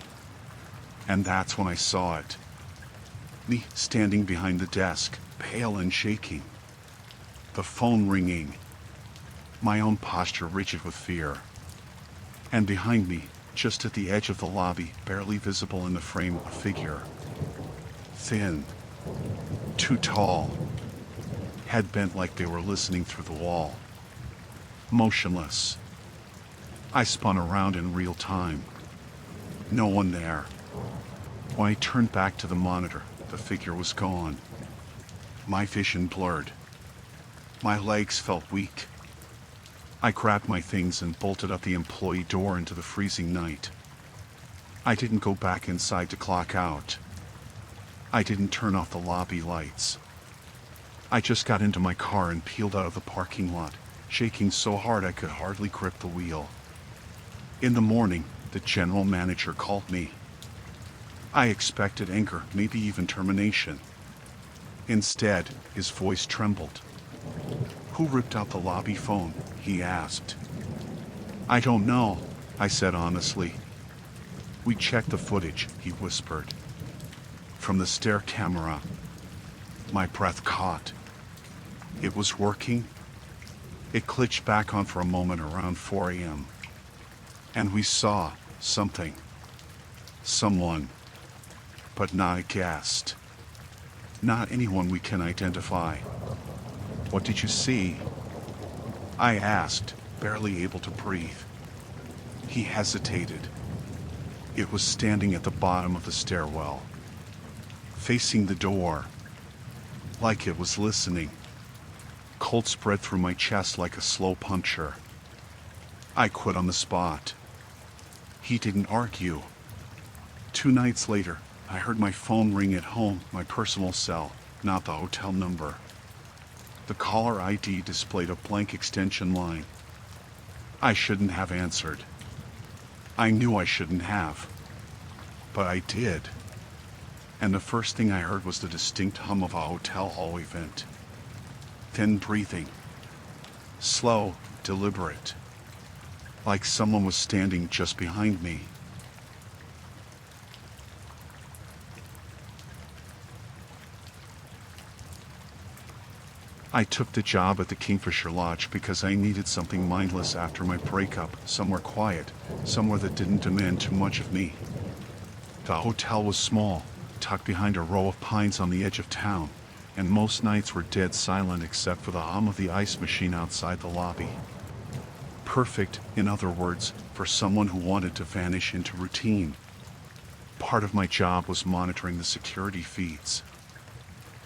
And that's when I saw it. Me standing behind the desk, pale and shaking. The phone ringing. My own posture rigid with fear. And behind me, just at the edge of the lobby, barely visible in the frame, a figure. Thin. Too tall. Head bent like they were listening through the wall. Motionless. I spun around in real time. No one there. When I turned back to the monitor, the figure was gone. My vision blurred. My legs felt weak. I grabbed my things and bolted up the employee door into the freezing night. I didn't go back inside to clock out. I didn't turn off the lobby lights. I just got into my car and peeled out of the parking lot, shaking so hard I could hardly grip the wheel. In the morning, the general manager called me. I expected anger, maybe even termination. Instead, his voice trembled. "Who ripped out the lobby phone?" he asked. "I don't know," I said honestly. "We checked the footage," he whispered. "From the stair camera." My breath caught. It was working. It glitched back on for a moment around 4 a.m. And we saw something. Someone. But not a guest. Not anyone we can identify. "What did you see?" I asked, barely able to breathe. He hesitated. It was standing at the bottom of the stairwell, facing the door, like it was listening. Cold spread through my chest like a slow puncture. I quit on the spot. He didn't argue. 2 nights later, I heard my phone ring at home, my personal cell, not the hotel number. The caller ID displayed a blank extension line. I shouldn't have answered. I knew I shouldn't have. But I did. And the first thing I heard was the distinct hum of a hotel hallway vent. Thin breathing. Slow, deliberate. Like someone was standing just behind me. I took the job at the Kingfisher Lodge because I needed something mindless after my breakup, somewhere quiet, somewhere that didn't demand too much of me. The hotel was small, tucked behind a row of pines on the edge of town, and most nights were dead silent except for the hum of the ice machine outside the lobby. Perfect, in other words, for someone who wanted to vanish into routine. Part of my job was monitoring the security feeds.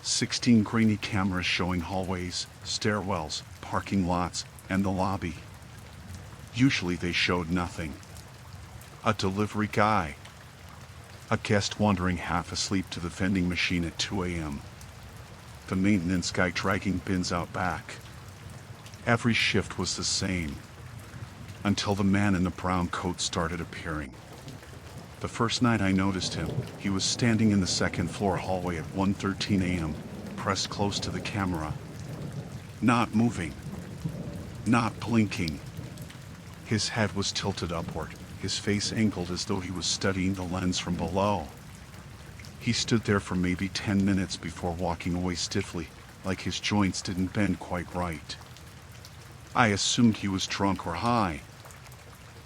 16 grainy cameras showing hallways, stairwells, parking lots, and the lobby. Usually they showed nothing. A delivery guy. A guest wandering half asleep to the vending machine at 2 a.m. The maintenance guy dragging bins out back. Every shift was the same. Until the man in the brown coat started appearing. The first night I noticed him, he was standing in the second floor hallway at 1:13 a.m., pressed close to the camera. Not moving. Not blinking. His head was tilted upward, his face angled as though he was studying the lens from below. He stood there for maybe 10 minutes before walking away stiffly, like his joints didn't bend quite right. I assumed he was drunk or high.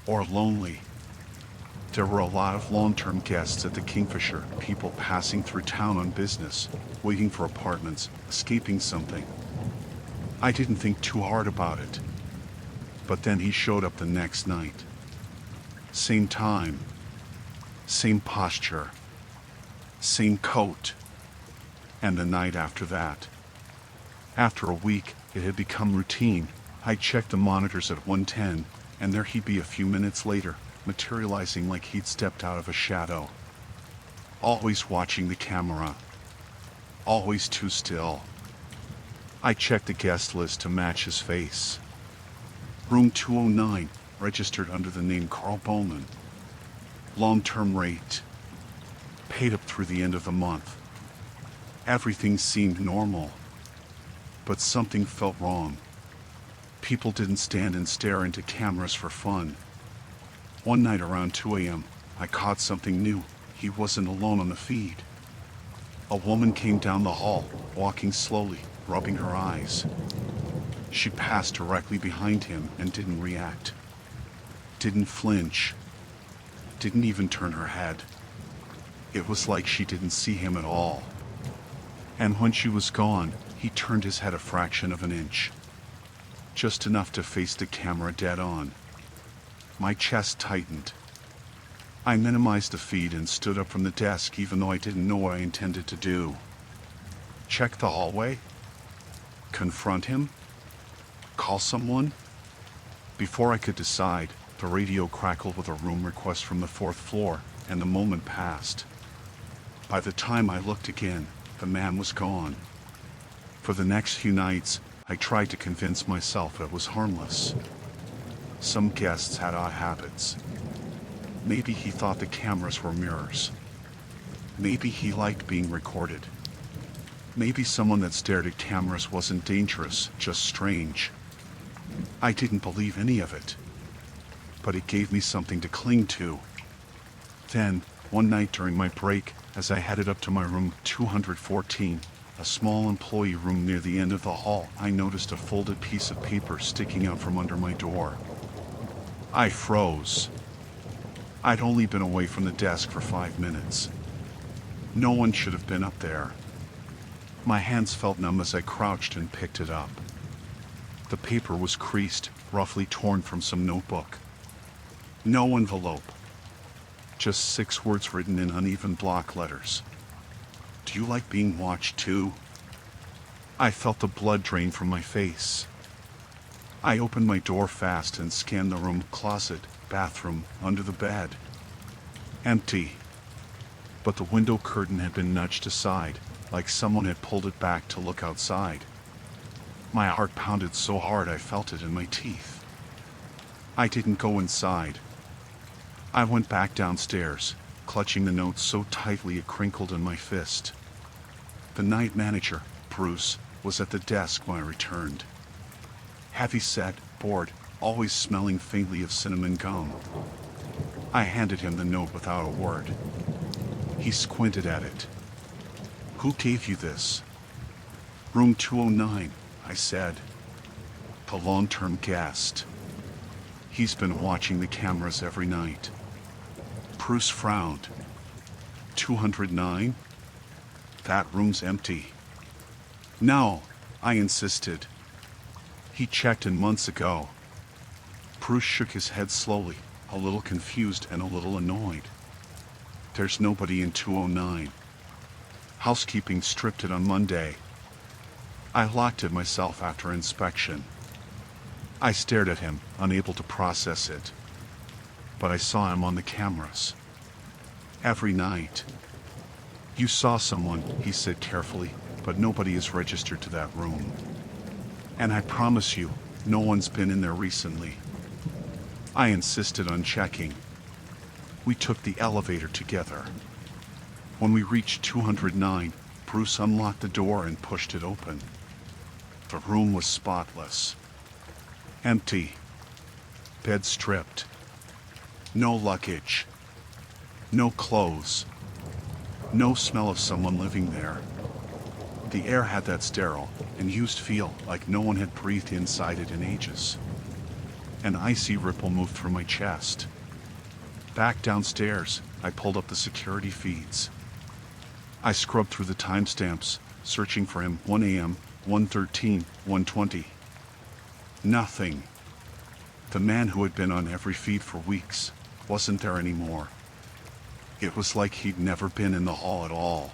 Or lonely. There were a lot of long-term guests at the Kingfisher, people passing through town on business, waiting for apartments, escaping something. I didn't think too hard about it. But then he showed up the next night. Same time. Same posture. Same coat. And the night after that. After a week, it had become routine. I'd check the monitors at 1:10, and there he'd be a few minutes later, materializing like he'd stepped out of a shadow. Always watching the camera. Always too still. I checked the guest list to match his face. Room 209, registered under the name Carl Bowman. Long-term rate. Paid up through the end of the month. Everything seemed normal. But something felt wrong. People didn't stand and stare into cameras for fun. One night around 2 a.m., I caught something new. He wasn't alone on the feed. A woman came down the hall, walking slowly, rubbing her eyes. She passed directly behind him and didn't react. Didn't flinch. Didn't even turn her head. It was like she didn't see him at all. And when she was gone, he turned his head a fraction of an inch. Just enough to face the camera dead on. My chest tightened. I minimized the feed and stood up from the desk even though I didn't know what I intended to do. Check the hallway? Confront him? Call someone? Before I could decide, the radio crackled with a room request from the 4th floor, and the moment passed. By the time I looked again, the man was gone. For the next few nights, I tried to convince myself it was harmless. Some guests had odd habits. Maybe he thought the cameras were mirrors. Maybe he liked being recorded. Maybe someone that stared at cameras wasn't dangerous, just strange. I didn't believe any of it. But it gave me something to cling to. Then, one night during my break, as I headed up to my room 214, a small employee room near the end of the hall, I noticed a folded piece of paper sticking out from under my door. I froze. I'd only been away from the desk for 5 minutes. No one should have been up there. My hands felt numb as I crouched and picked it up. The paper was creased, roughly torn from some notebook. No envelope. Just 6 words written in uneven block letters. Do you like being watched too? I felt the blood drain from my face. I opened my door fast and scanned the room, closet, bathroom, under the bed. Empty. But the window curtain had been nudged aside, like someone had pulled it back to look outside. My heart pounded so hard I felt it in my teeth. I didn't go inside. I went back downstairs, clutching the note so tightly it crinkled in my fist. The night manager, Bruce, was at the desk when I returned. Heavy-set, bored, always smelling faintly of cinnamon gum. I handed him the note without a word. He squinted at it. Who gave you this? Room 209, I said. The long-term guest. He's been watching the cameras every night. Bruce frowned. 209? That room's empty. No, I insisted. He checked in months ago. Bruce shook his head slowly, a little confused and a little annoyed. There's nobody in 209. Housekeeping stripped it on Monday. I locked it myself after inspection. I stared at him, unable to process it. But I saw him on the cameras. Every night. You saw someone, he said carefully, but nobody is registered to that room. And I promise you, no one's been in there recently. I insisted on checking. We took the elevator together. When we reached 209, Bruce unlocked the door and pushed it open. The room was spotless. Empty. Bed stripped. No luggage. No clothes. No smell of someone living there. The air had that sterile and used feel like no one had breathed inside it in ages. An icy ripple moved through my chest. Back downstairs, I pulled up the security feeds. I scrubbed through the timestamps, searching for him. 1 a.m., 1:13, 1:20. Nothing. The man who had been on every feed for weeks wasn't there anymore. It was like he'd never been in the hall at all.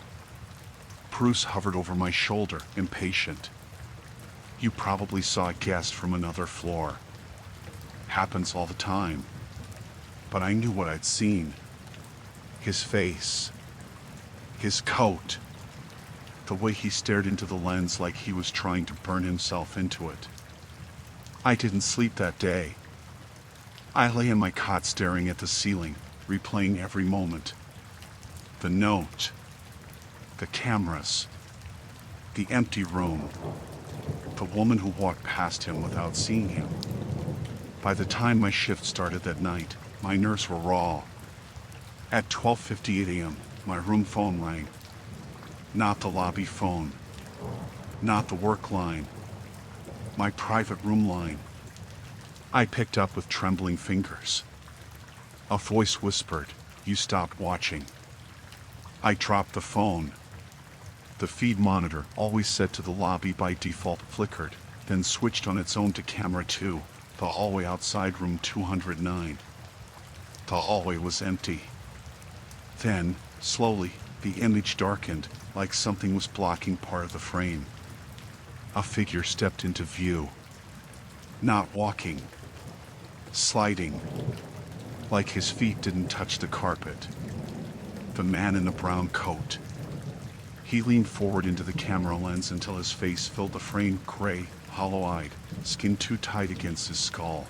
Bruce hovered over my shoulder, impatient. You probably saw a guest from another floor. Happens all the time. But I knew what I'd seen. His face. His coat. The way he stared into the lens like he was trying to burn himself into it. I didn't sleep that day. I lay in my cot staring at the ceiling, replaying every moment. The note. The cameras. The empty room. The woman who walked past him without seeing him. By the time my shift started that night, my nerves were raw. At 12:58 a.m., my room phone rang. Not the lobby phone. Not the work line. My private room line. I picked up with trembling fingers. A voice whispered, "You stopped watching." I dropped the phone. The feed monitor, always set to the lobby by default, flickered, then switched on its own to camera 2, the hallway outside room 209. The hallway was empty. Then, slowly, the image darkened, like something was blocking part of the frame. A figure stepped into view. Not walking. Sliding. Like his feet didn't touch the carpet. The man in the brown coat. He leaned forward into the camera lens until his face filled the frame, gray, hollow-eyed, skin too tight against his skull.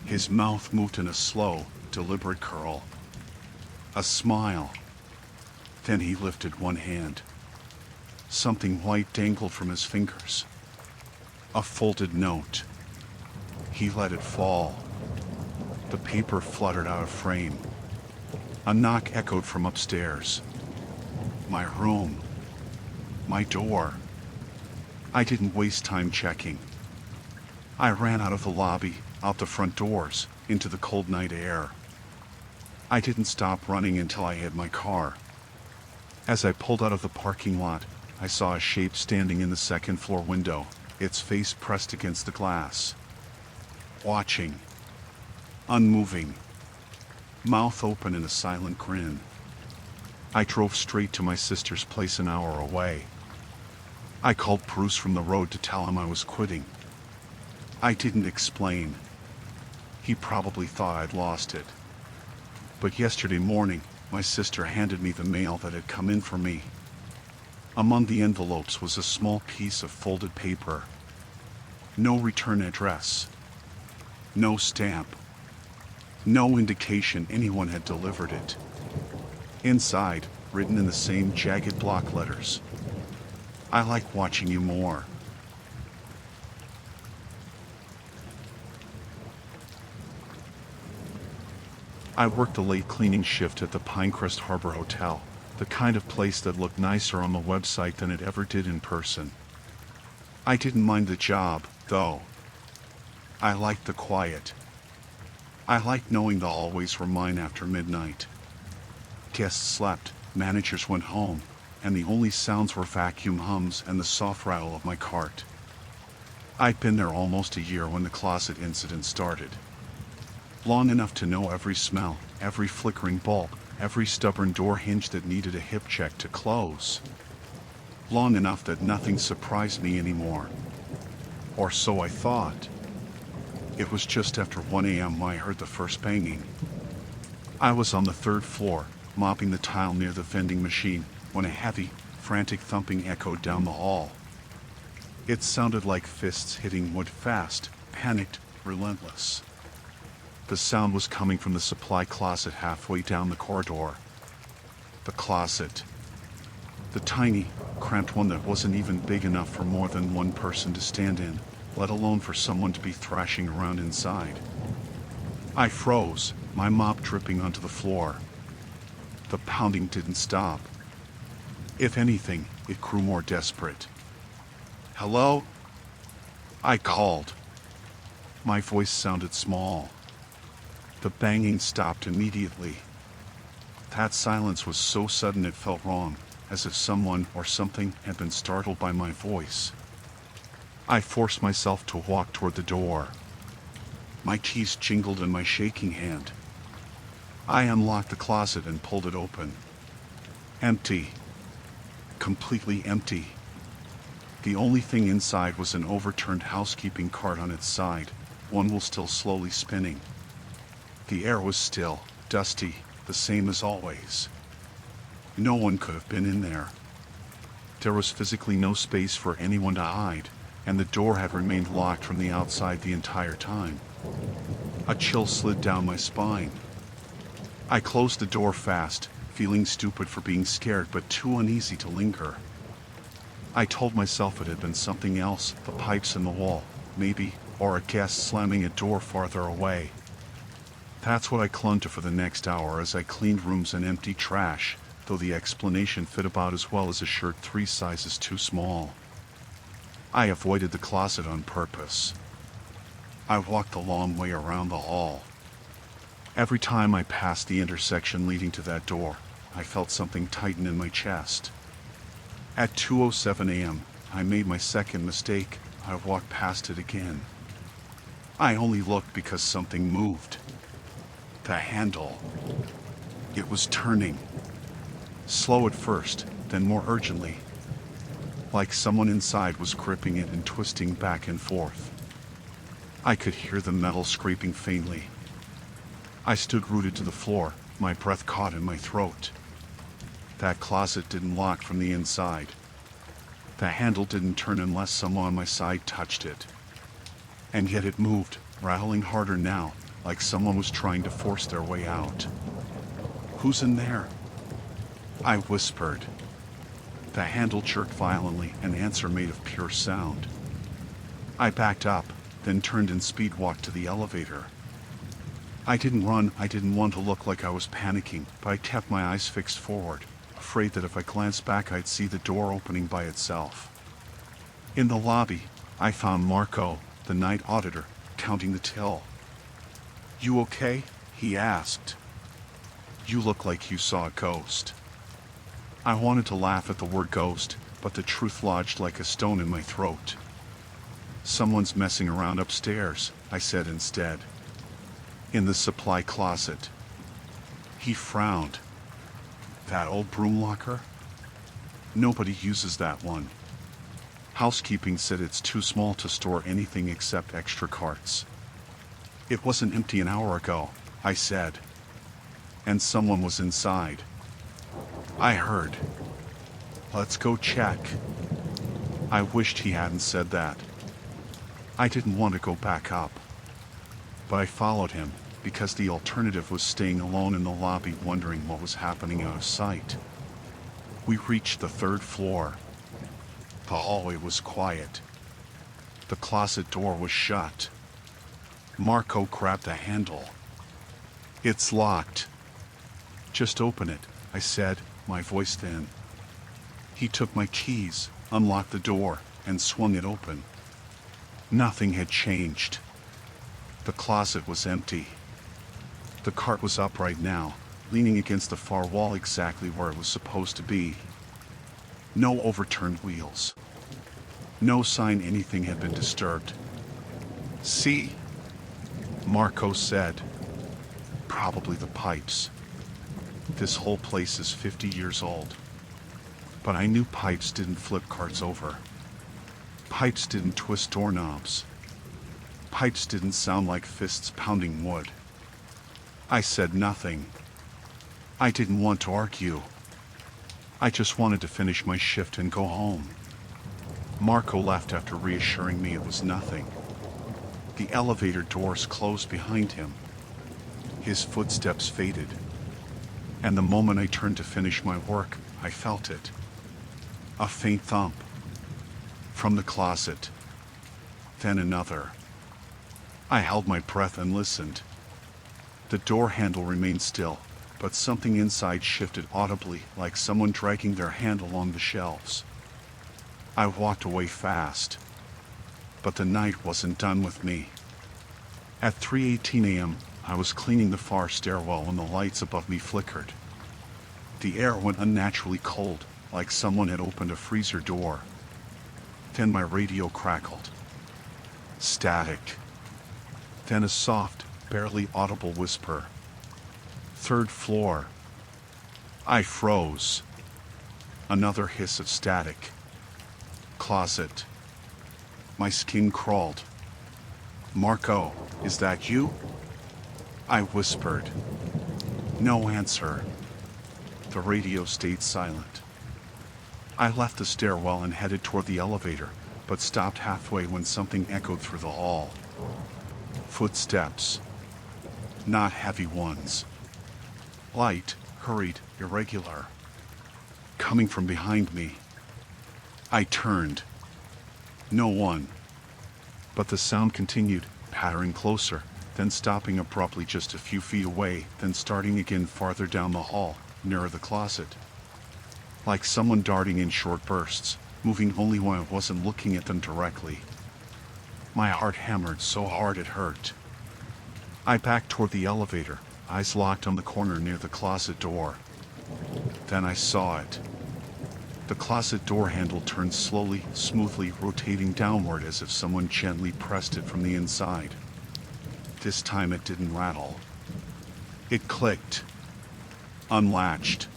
His mouth moved in a slow, deliberate curl. A smile. Then he lifted one hand. Something white dangled from his fingers. A folded note. He let it fall. The paper fluttered out of frame. A knock echoed from upstairs. My room. My door. I didn't waste time checking. I ran out of the lobby, out the front doors, into the cold night air. I didn't stop running until I hit my car. As I pulled out of the parking lot, I saw a shape standing in the second floor window, its face pressed against the glass. Watching. Unmoving. Mouth open in a silent grin. I drove straight to my sister's place an hour away. I called Bruce from the road to tell him I was quitting. I didn't explain. He probably thought I'd lost it. But yesterday morning, my sister handed me the mail that had come in for me. Among the envelopes was a small piece of folded paper. No return address. No stamp. No indication anyone had delivered it. Inside, written in the same jagged block letters, "I like watching you more." I worked a late cleaning shift at the Pinecrest Harbor Hotel, the kind of place that looked nicer on the website than it ever did in person. I didn't mind the job, though. I liked the quiet. I liked knowing the hallways were mine after midnight. Guests slept, managers went home, and the only sounds were vacuum hums and the soft rattle of my cart. I'd been there almost a year when the closet incident started. Long enough to know every smell, every flickering bulb, every stubborn door hinge that needed a hip check to close. Long enough that nothing surprised me anymore. Or so I thought. It was just after 1 a.m. when I heard the first banging. I was on the 3rd floor, mopping the tile near the vending machine, when a heavy, frantic thumping echoed down the hall. It sounded like fists hitting wood fast, panicked, relentless. The sound was coming from the supply closet halfway down the corridor. The closet. The tiny, cramped one that wasn't even big enough for more than one person to stand in, let alone for someone to be thrashing around inside. I froze, my mop dripping onto the floor. The pounding didn't stop. If anything, it grew more desperate. "Hello?" I called. My voice sounded small. The banging stopped immediately. That silence was so sudden it felt wrong, as if someone or something had been startled by my voice. I forced myself to walk toward the door. My keys jingled in my shaking hand. I unlocked the closet and pulled it open. Empty. Completely empty. The only thing inside was an overturned housekeeping cart on its side, one wheel still slowly spinning. The air was still, dusty, the same as always. No one could have been in there. There was physically no space for anyone to hide, and the door had remained locked from the outside the entire time. A chill slid down my spine. I closed the door fast, feeling stupid for being scared but too uneasy to linger. I told myself it had been something else, the pipes in the wall, maybe, or a guest slamming a door farther away. That's what I clung to for the next hour as I cleaned rooms and emptied trash, though the explanation fit about as well as a shirt 3 sizes too small. I avoided the closet on purpose. I walked the long way around the hall. Every time I passed the intersection leading to that door, I felt something tighten in my chest. At 2:07 a.m., I made my second mistake. I walked past it again. I only looked because something moved. The handle. It was turning. Slow at first, then more urgently. Like someone inside was gripping it and twisting back and forth. I could hear the metal scraping faintly. I stood rooted to the floor, my breath caught in my throat. That closet didn't lock from the inside. The handle didn't turn unless someone on my side touched it. And yet it moved, rattling harder now, like someone was trying to force their way out. "Who's in there?" I whispered. The handle jerked violently, an answer made of pure sound. I backed up, then turned and speed walked to the elevator. I didn't run, I didn't want to look like I was panicking, but I kept my eyes fixed forward, afraid that if I glanced back I'd see the door opening by itself. In the lobby, I found Marco, the night auditor, counting the till. "You okay?" he asked. "You look like you saw a ghost." I wanted to laugh at the word ghost, but the truth lodged like a stone in my throat. "Someone's messing around upstairs," I said instead. "In the supply closet." He frowned. "That old broom locker? Nobody uses that one. Housekeeping said it's too small to store anything except extra carts." "It wasn't empty an hour ago," I said. "And someone was inside." I heard. "Let's go check." I wished he hadn't said that. I didn't want to go back up. But I followed him, because the alternative was staying alone in the lobby wondering what was happening out of sight. We reached the 3rd floor. The hallway was quiet. The closet door was shut. Marco grabbed the handle. "It's locked." "Just open it," I said, my voice thin. He took my keys, unlocked the door, and swung it open. Nothing had changed. The closet was empty. The cart was upright now, leaning against the far wall exactly where it was supposed to be. No overturned wheels. No sign anything had been disturbed. "See?" Marco said. "Probably the pipes. This whole place is 50 years old." But I knew pipes didn't flip carts over. Pipes didn't twist doorknobs. Pipes didn't sound like fists pounding wood. I said nothing. I didn't want to argue. I just wanted to finish my shift and go home. Marco left after reassuring me it was nothing. The elevator doors closed behind him. His footsteps faded. And the moment I turned to finish my work, I felt it. A faint thump. From the closet. Then another. I held my breath and listened. The door handle remained still, but something inside shifted audibly, like someone dragging their hand along the shelves. I walked away fast. But the night wasn't done with me. At 3:18 a.m., I was cleaning the far stairwell when the lights above me flickered. The air went unnaturally cold, like someone had opened a freezer door. Then my radio crackled. Static. Then a soft, barely audible whisper. "Third floor." I froze. Another hiss of static. "Closet." My skin crawled. "Marco, is that you?" I whispered. No answer. The radio stayed silent. I left the stairwell and headed toward the elevator, but stopped halfway when something echoed through the hall. Footsteps. Not heavy ones. Light, hurried, irregular. Coming from behind me. I turned. No one. But the sound continued, pattering closer, then stopping abruptly just a few feet away, then starting again farther down the hall, nearer the closet. Like someone darting in short bursts, moving only when I wasn't looking at them directly. My heart hammered so hard it hurt. I backed toward the elevator, eyes locked on the corner near the closet door. Then I saw it. The closet door handle turned slowly, smoothly, rotating downward as if someone gently pressed it from the inside. This time it didn't rattle. It clicked. Unlatched.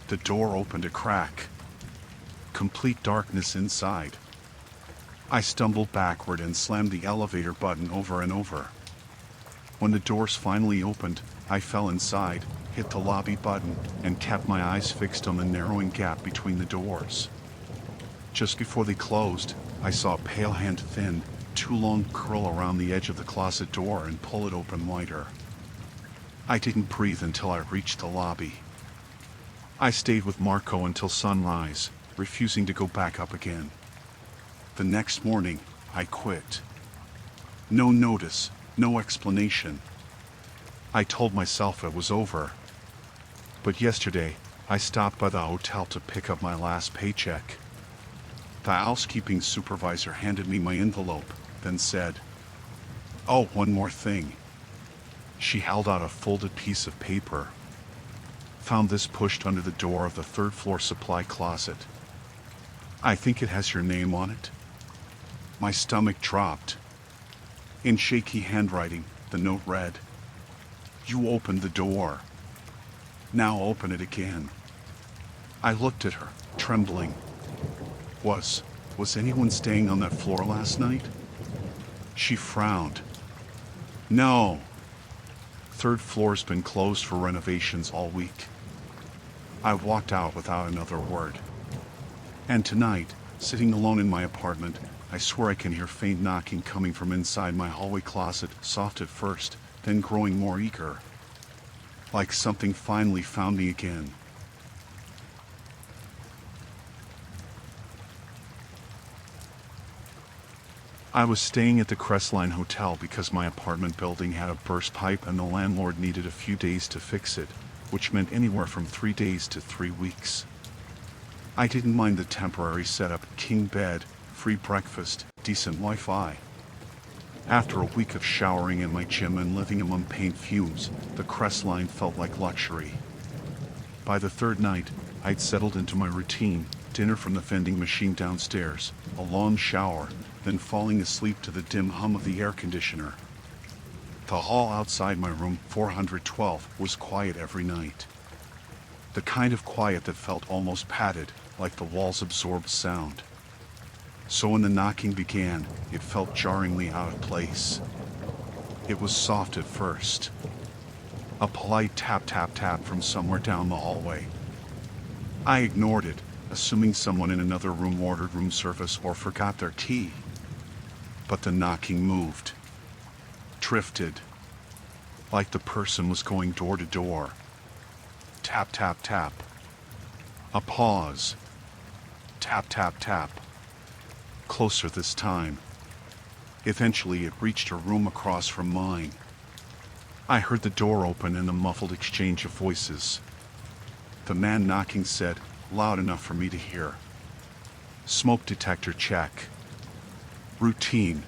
The door opened a crack. Complete darkness inside. I stumbled backward and slammed the elevator button over and over. When the doors finally opened, I fell inside, hit the lobby button, and kept my eyes fixed on the narrowing gap between the doors. Just before they closed, I saw a pale hand thin, too long curl around the edge of the closet door and pull it open wider. I didn't breathe until I reached the lobby. I stayed with Marco until sunrise, refusing to go back up again. The next morning, I quit. No notice, no explanation. I told myself it was over. But yesterday, I stopped by the hotel to pick up my last paycheck. The housekeeping supervisor handed me my envelope, then said, "Oh, one more thing." She held out a folded piece of paper. "Found this pushed under the door of the third floor supply closet. I think it has your name on it." My stomach dropped. In shaky handwriting, the note read, "You opened the door. Now open it again." I looked at her, trembling. Was anyone staying on that floor last night? She frowned. "No. Third floor's been closed for renovations all week." I walked out without another word. And tonight, sitting alone in my apartment, I swear I can hear faint knocking coming from inside my hallway closet, soft at first, then growing more eager. Like something finally found me again. I was staying at the Crestline Hotel because my apartment building had a burst pipe and the landlord needed a few days to fix it, which meant anywhere from 3 days to 3 weeks. I didn't mind the temporary setup, king bed, free breakfast, decent Wi-Fi. After a week of showering in my gym and living among paint fumes, the Crestline felt like luxury. By the third night, I'd settled into my routine, dinner from the vending machine downstairs, a long shower, then falling asleep to the dim hum of the air conditioner. The hall outside my room, 412, was quiet every night. The kind of quiet that felt almost padded, like the walls absorbed sound. So when the knocking began, it felt jarringly out of place. It was soft at first. A polite tap tap tap from somewhere down the hallway. I ignored it, assuming someone in another room ordered room service or forgot their key. But the knocking moved. Drifted. Like the person was going door to door. Tap tap tap. A pause. Tap tap tap. Closer this time. Eventually it reached a room across from mine. I heard the door open and a muffled exchange of voices. The man knocking said, loud enough for me to hear, "Smoke detector check." Routine.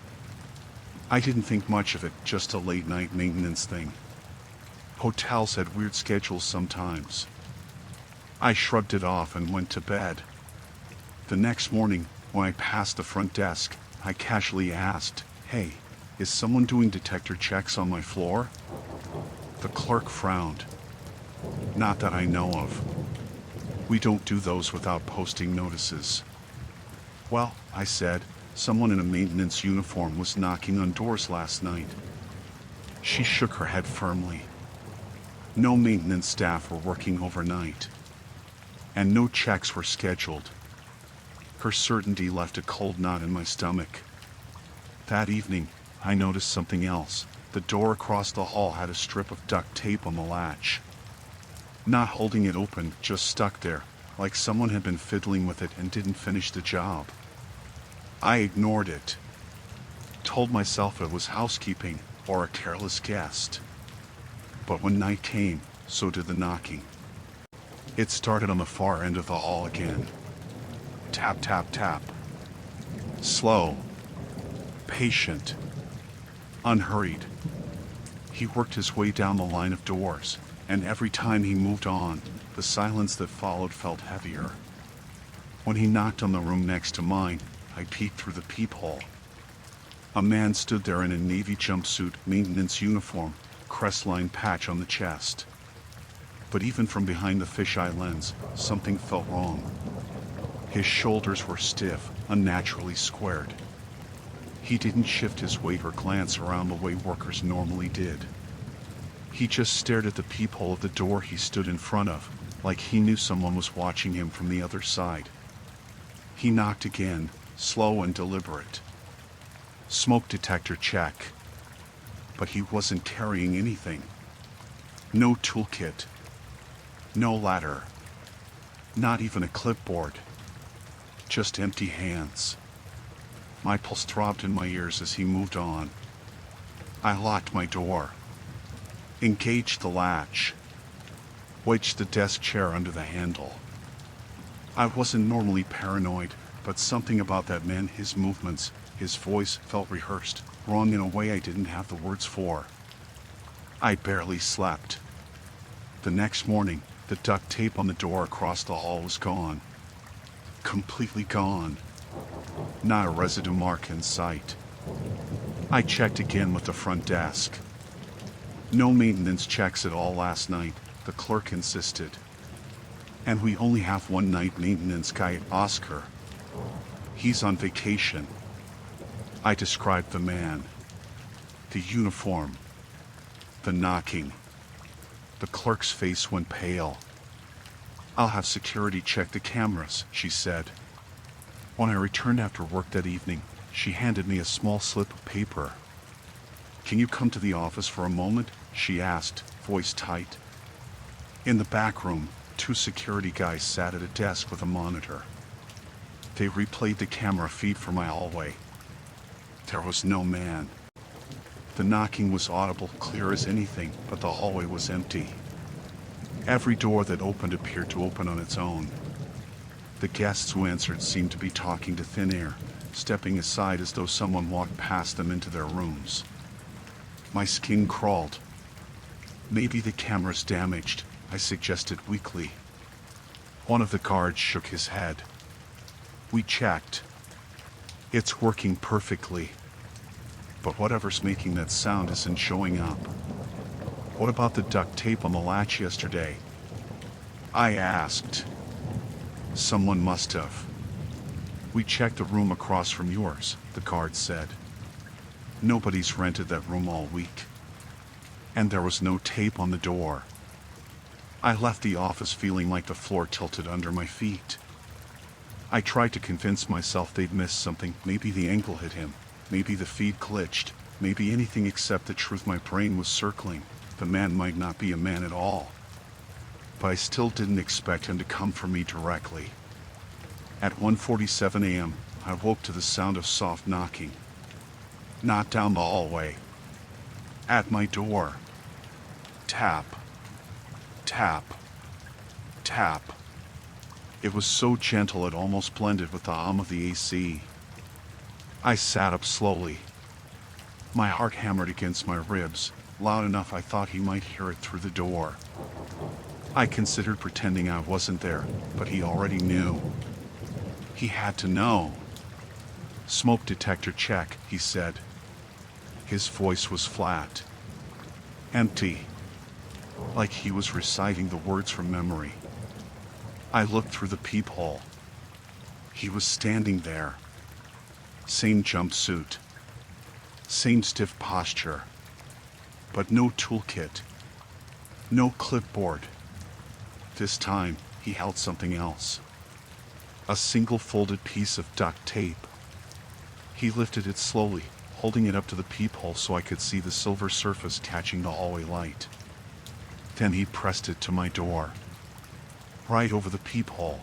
I didn't think much of it, just a late night maintenance thing. Hotels had weird schedules sometimes. I shrugged it off and went to bed. The next morning, when I passed the front desk, I casually asked, "Hey, is someone doing detector checks on my floor?" The clerk frowned. "Not that I know of. We don't do those without posting notices." "Well," I said, "someone in a maintenance uniform was knocking on doors last night." She shook her head firmly. No maintenance staff were working overnight. And no checks were scheduled. Her certainty left a cold knot in my stomach. That evening, I noticed something else. The door across the hall had a strip of duct tape on the latch. Not holding it open, just stuck there, like someone had been fiddling with it and didn't finish the job. I ignored it. Told myself it was housekeeping or a careless guest. But when night came, so did the knocking. It started on the far end of the hall again. Tap, tap, tap. Slow. Patient. Unhurried. He worked his way down the line of doors, and every time he moved on, the silence that followed felt heavier. When he knocked on the room next to mine, I peeked through the peephole. A man stood there in a navy jumpsuit, maintenance uniform, crestline patch on the chest. But even from behind the fisheye lens, something felt wrong. His shoulders were stiff, unnaturally squared. He didn't shift his weight or glance around the way workers normally did. He just stared at the peephole of the door he stood in front of, like he knew someone was watching him from the other side. He knocked again, slow and deliberate. Smoke detector check. But he wasn't carrying anything. No toolkit. No ladder. Not even a clipboard. Just empty hands. My pulse throbbed in my ears as he moved on. I locked my door. Engaged the latch. Wedged the desk chair under the handle. I wasn't normally paranoid, but something about that man, his movements, his voice felt rehearsed, wrong in a way I didn't have the words for. I barely slept. The next morning, the duct tape on the door across the hall was gone. Completely gone. Not a residue mark in sight. I checked again with the front desk. No maintenance checks at all last night, the clerk insisted. And we only have one night maintenance guy at Oscar. He's on vacation. I described the man. The uniform. The knocking. The clerk's face went pale. "I'll have security check the cameras," she said. When I returned after work that evening, she handed me a small slip of paper. "Can you come to the office for a moment?" she asked, voice tight. In the back room, 2 security guys sat at a desk with a monitor. They replayed the camera feed from my hallway. There was no man. The knocking was audible, clear as anything, but the hallway was empty. Every door that opened appeared to open on its own. The guests who answered seemed to be talking to thin air, stepping aside as though someone walked past them into their rooms. My skin crawled. "Maybe the camera's damaged," I suggested weakly. One of the guards shook his head. We checked. It's working perfectly. But whatever's making that sound isn't showing up. What about the duct tape on the latch yesterday? I asked. Someone must have. We checked the room across from yours, the guard said. Nobody's rented that room all week. And there was no tape on the door. I left the office feeling like the floor tilted under my feet. I tried to convince myself they'd missed something. Maybe the ankle hit him. Maybe the feed glitched. Maybe anything except the truth my brain was circling. The man might not be a man at all. But I still didn't expect him to come for me directly. At 1:47 a.m., I woke to the sound of soft knocking. Not down the hallway. At my door. Tap. Tap. Tap. It was so gentle it almost blended with the hum of the AC. I sat up slowly. My heart hammered against my ribs, loud enough I thought he might hear it through the door. I considered pretending I wasn't there, but he already knew. He had to know. Smoke detector check, he said. His voice was flat. Empty. Like he was reciting the words from memory. I looked through the peephole. He was standing there. Same jumpsuit. Same stiff posture. But no toolkit. No clipboard. This time, he held something else. A single folded piece of duct tape. He lifted it slowly, holding it up to the peephole so I could see the silver surface catching the hallway light. Then he pressed it to my door. Right over the peephole.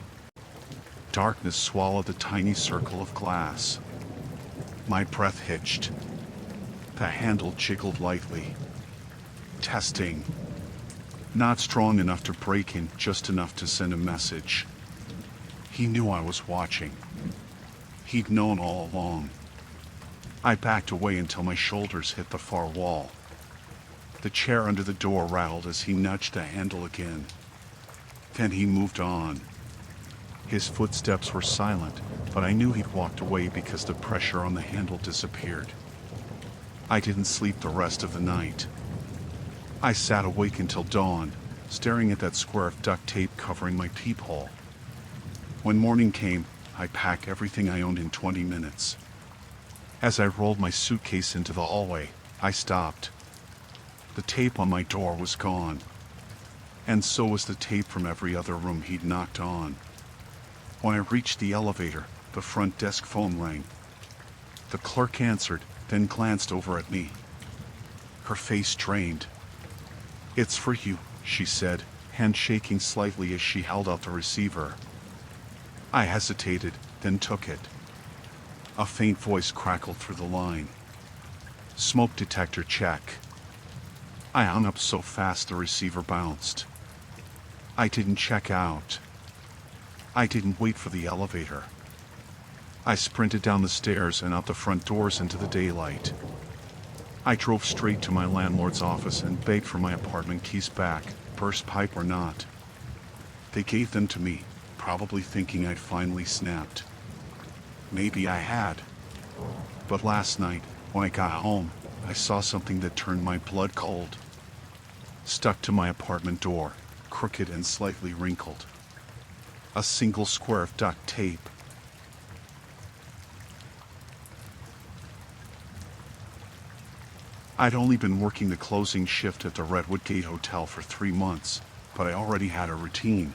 Darkness swallowed the tiny circle of glass. My breath hitched. The handle jiggled lightly. Testing. Not strong enough to break in, just enough to send a message. He knew I was watching. He'd known all along. I backed away until my shoulders hit the far wall. The chair under the door rattled as he nudged the handle again. Then he moved on. His footsteps were silent, but I knew he'd walked away because the pressure on the handle disappeared. I didn't sleep the rest of the night. I sat awake until dawn, staring at that square of duct tape covering my peephole. When morning came, I packed everything I owned in 20 minutes. As I rolled my suitcase into the hallway, I stopped. The tape on my door was gone. And so was the tape from every other room he'd knocked on. When I reached the elevator, the front desk phone rang. The clerk answered, then glanced over at me. Her face strained. "It's for you," she said, hand shaking slightly as she held out the receiver. I hesitated, then took it. A faint voice crackled through the line. Smoke detector check. I hung up so fast the receiver bounced. I didn't check out. I didn't wait for the elevator. I sprinted down the stairs and out the front doors into the daylight. I drove straight to my landlord's office and begged for my apartment keys back, burst pipe or not. They gave them to me, probably thinking I'd finally snapped. Maybe I had. But last night, when I got home, I saw something that turned my blood cold. Stuck to my apartment door, crooked and slightly wrinkled. A single square of duct tape. I'd only been working the closing shift at the Redwood Gate Hotel for 3 months, but I already had a routine.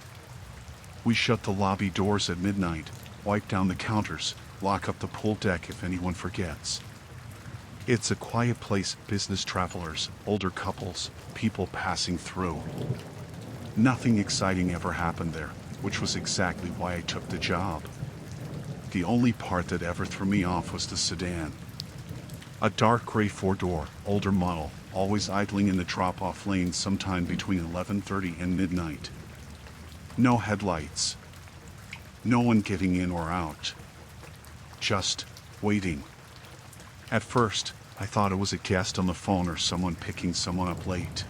We shut the lobby doors at midnight, wipe down the counters, lock up the pool deck if anyone forgets. It's a quiet place, business travelers, older couples, people passing through. Nothing exciting ever happened there, which was exactly why I took the job. The only part that ever threw me off was the sedan. A dark gray four-door, older model, always idling in the drop-off lane sometime between 11:30 and midnight. No headlights. No one getting in or out. Just waiting. At first, I thought it was a guest on the phone or someone picking someone up late.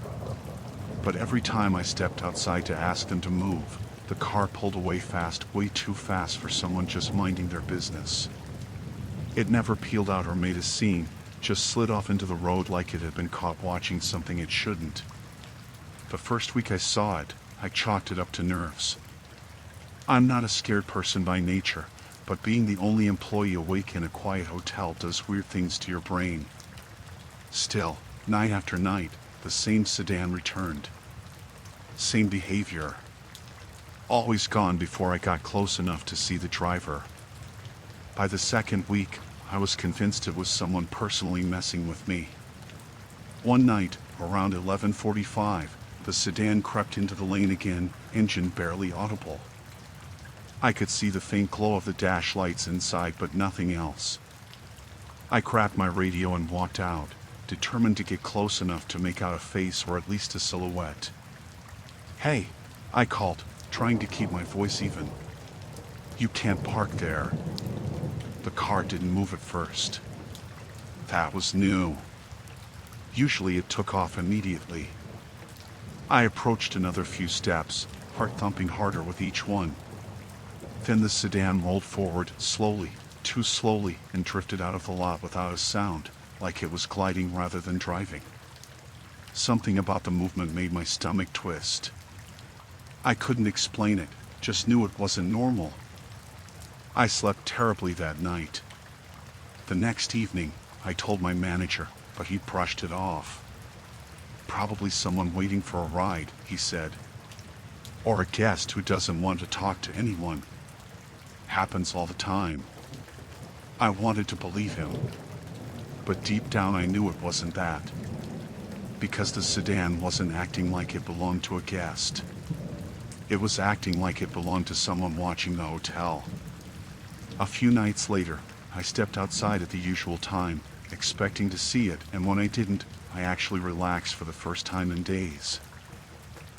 But every time I stepped outside to ask them to move, The car pulled away fast, way too fast for someone just minding their business. It never peeled out or made a scene, just slid off into the road like it had been caught watching something it shouldn't. The first week I saw it, I chalked it up to nerves. I'm not a scared person by nature, but being the only employee awake in a quiet hotel does weird things to your brain. Still, night after night, the same sedan returned. Same behavior. Always gone before I got close enough to see the driver. By the second week, I was convinced it was someone personally messing with me. One night, around 11:45, the sedan crept into the lane again, engine barely audible. I could see the faint glow of the dash lights inside, but nothing else. I grabbed my radio and walked out, determined to get close enough to make out a face or at least a silhouette. "Hey," I called, trying to keep my voice even. "You can't park there." The car didn't move at first. That was new. Usually it took off immediately. I approached another few steps, heart thumping harder with each one. Then the sedan rolled forward, slowly, too slowly, and drifted out of the lot without a sound, like it was gliding rather than driving. Something about the movement made my stomach twist. I couldn't explain it, just knew it wasn't normal. I slept terribly that night. The next evening, I told my manager, but he brushed it off. "Probably someone waiting for a ride," he said. "Or a guest who doesn't want to talk to anyone. Happens all the time." I wanted to believe him, but deep down I knew it wasn't that. Because the sedan wasn't acting like it belonged to a guest. It was acting like it belonged to someone watching the hotel. A few nights later, I stepped outside at the usual time, expecting to see it, and when I didn't, I actually relaxed for the first time in days.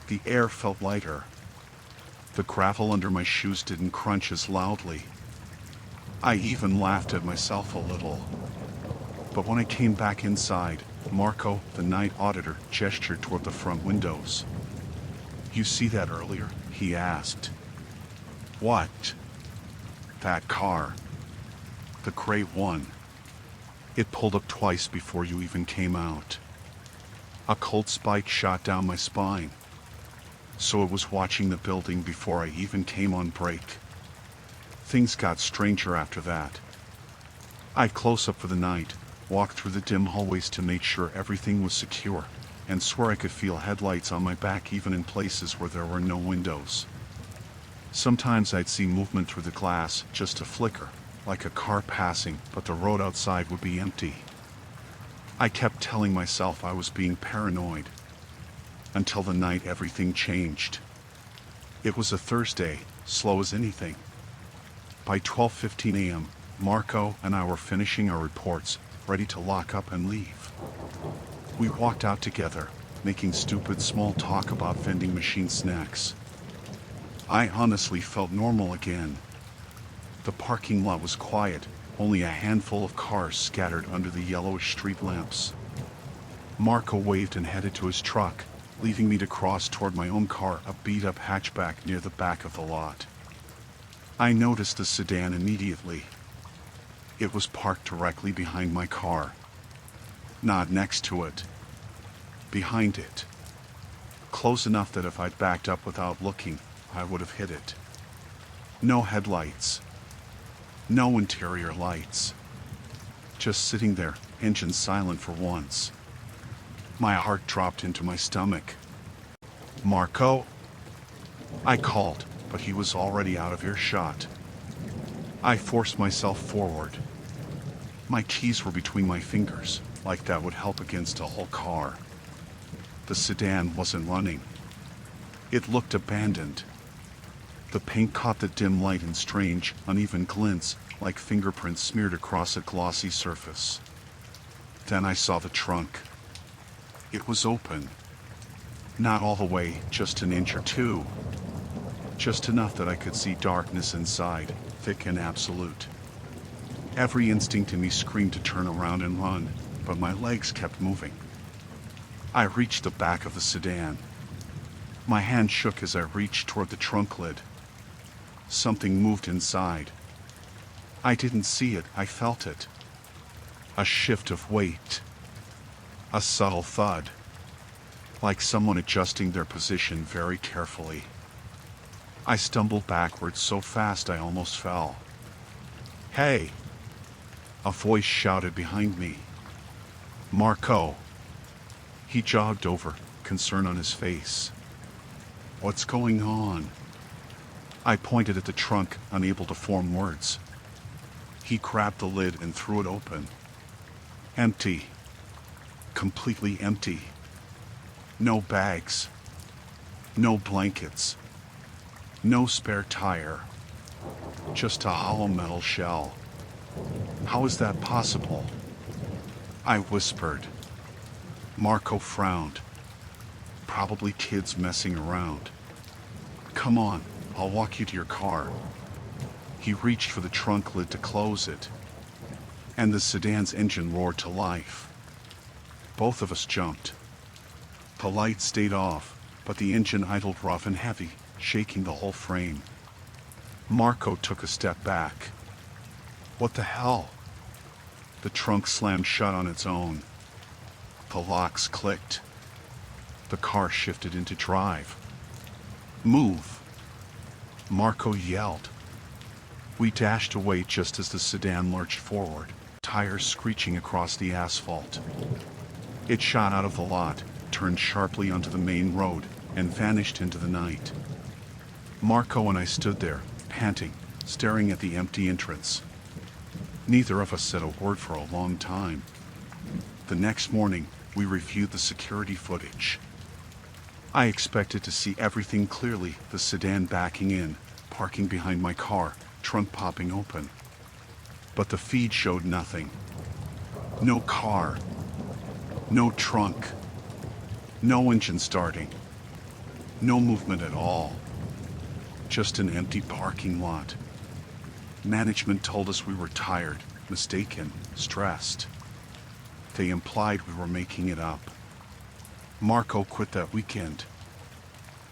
The air felt lighter. The gravel under my shoes didn't crunch as loudly. I even laughed at myself a little. But when I came back inside, Marco, the night auditor, gestured toward the front windows. "You see that earlier?" he asked. "What?" "That car. The gray one. It pulled up twice before you even came out." A cold spike shot down my spine. So it was watching the building before I even came on break. Things got stranger after that. I'd close up for the night, walk through the dim hallways to make sure everything was secure, and swear I could feel headlights on my back even in places where there were no windows. Sometimes I'd see movement through the glass, just a flicker, like a car passing, but the road outside would be empty. I kept telling myself I was being paranoid. Until the night everything changed. It was a Thursday, slow as anything. By 12:15 a.m., Marco and I were finishing our reports, ready to lock up and leave. We walked out together, making stupid small talk about vending machine snacks. I honestly felt normal again. The parking lot was quiet, only a handful of cars scattered under the yellowish street lamps. Marco waved and headed to his truck, leaving me to cross toward my own car, a beat-up hatchback near the back of the lot. I noticed the sedan immediately. It was parked directly behind my car. Not next to it. Behind it. Close enough that if I'd backed up without looking, I would have hit it. No headlights. No interior lights. Just sitting there, engine silent for once. My heart dropped into my stomach. "Marco?" I called, but he was already out of earshot. I forced myself forward. My keys were between my fingers, like that would help against a whole car. The sedan wasn't running. It looked abandoned. The paint caught the dim light in strange, uneven glints, like fingerprints smeared across a glossy surface. Then I saw the trunk. It was open. Not all the way, just an inch or two. Just enough that I could see darkness inside, thick and absolute. Every instinct in me screamed to turn around and run, but my legs kept moving. I reached the back of the sedan. My hand shook as I reached toward the trunk lid. Something moved inside. I didn't see it, I felt it. A shift of weight. A subtle thud. Like someone adjusting their position very carefully. I stumbled backwards so fast I almost fell. "Hey!" A voice shouted behind me. "Marco!" He jogged over, concern on his face. "What's going on?" I pointed at the trunk, unable to form words. He grabbed the lid and threw it open. Empty. Completely empty. No bags. No blankets. No spare tire. Just a hollow metal shell. How is that possible? I whispered. Marco frowned. Probably kids messing around. "Come on, I'll walk you to your car." He reached for the trunk lid to close it, and the sedan's engine roared to life. Both of us jumped. The light stayed off, but the engine idled rough and heavy, shaking the whole frame. Marco took a step back. "What the hell?" The trunk slammed shut on its own. The locks clicked. The car shifted into drive. "Move!" Marco yelled. We dashed away just as the sedan lurched forward, tires screeching across the asphalt. It shot out of the lot, turned sharply onto the main road, and vanished into the night. Marco and I stood there, panting, staring at the empty entrance. Neither of us said a word for a long time. The next morning, we reviewed the security footage. I expected to see everything clearly, the sedan backing in, parking behind my car, trunk popping open. But the feed showed nothing. No car. No trunk. No engine starting. No movement at all. Just an empty parking lot. Management told us we were tired, mistaken, stressed. They implied we were making it up. Marco quit that weekend.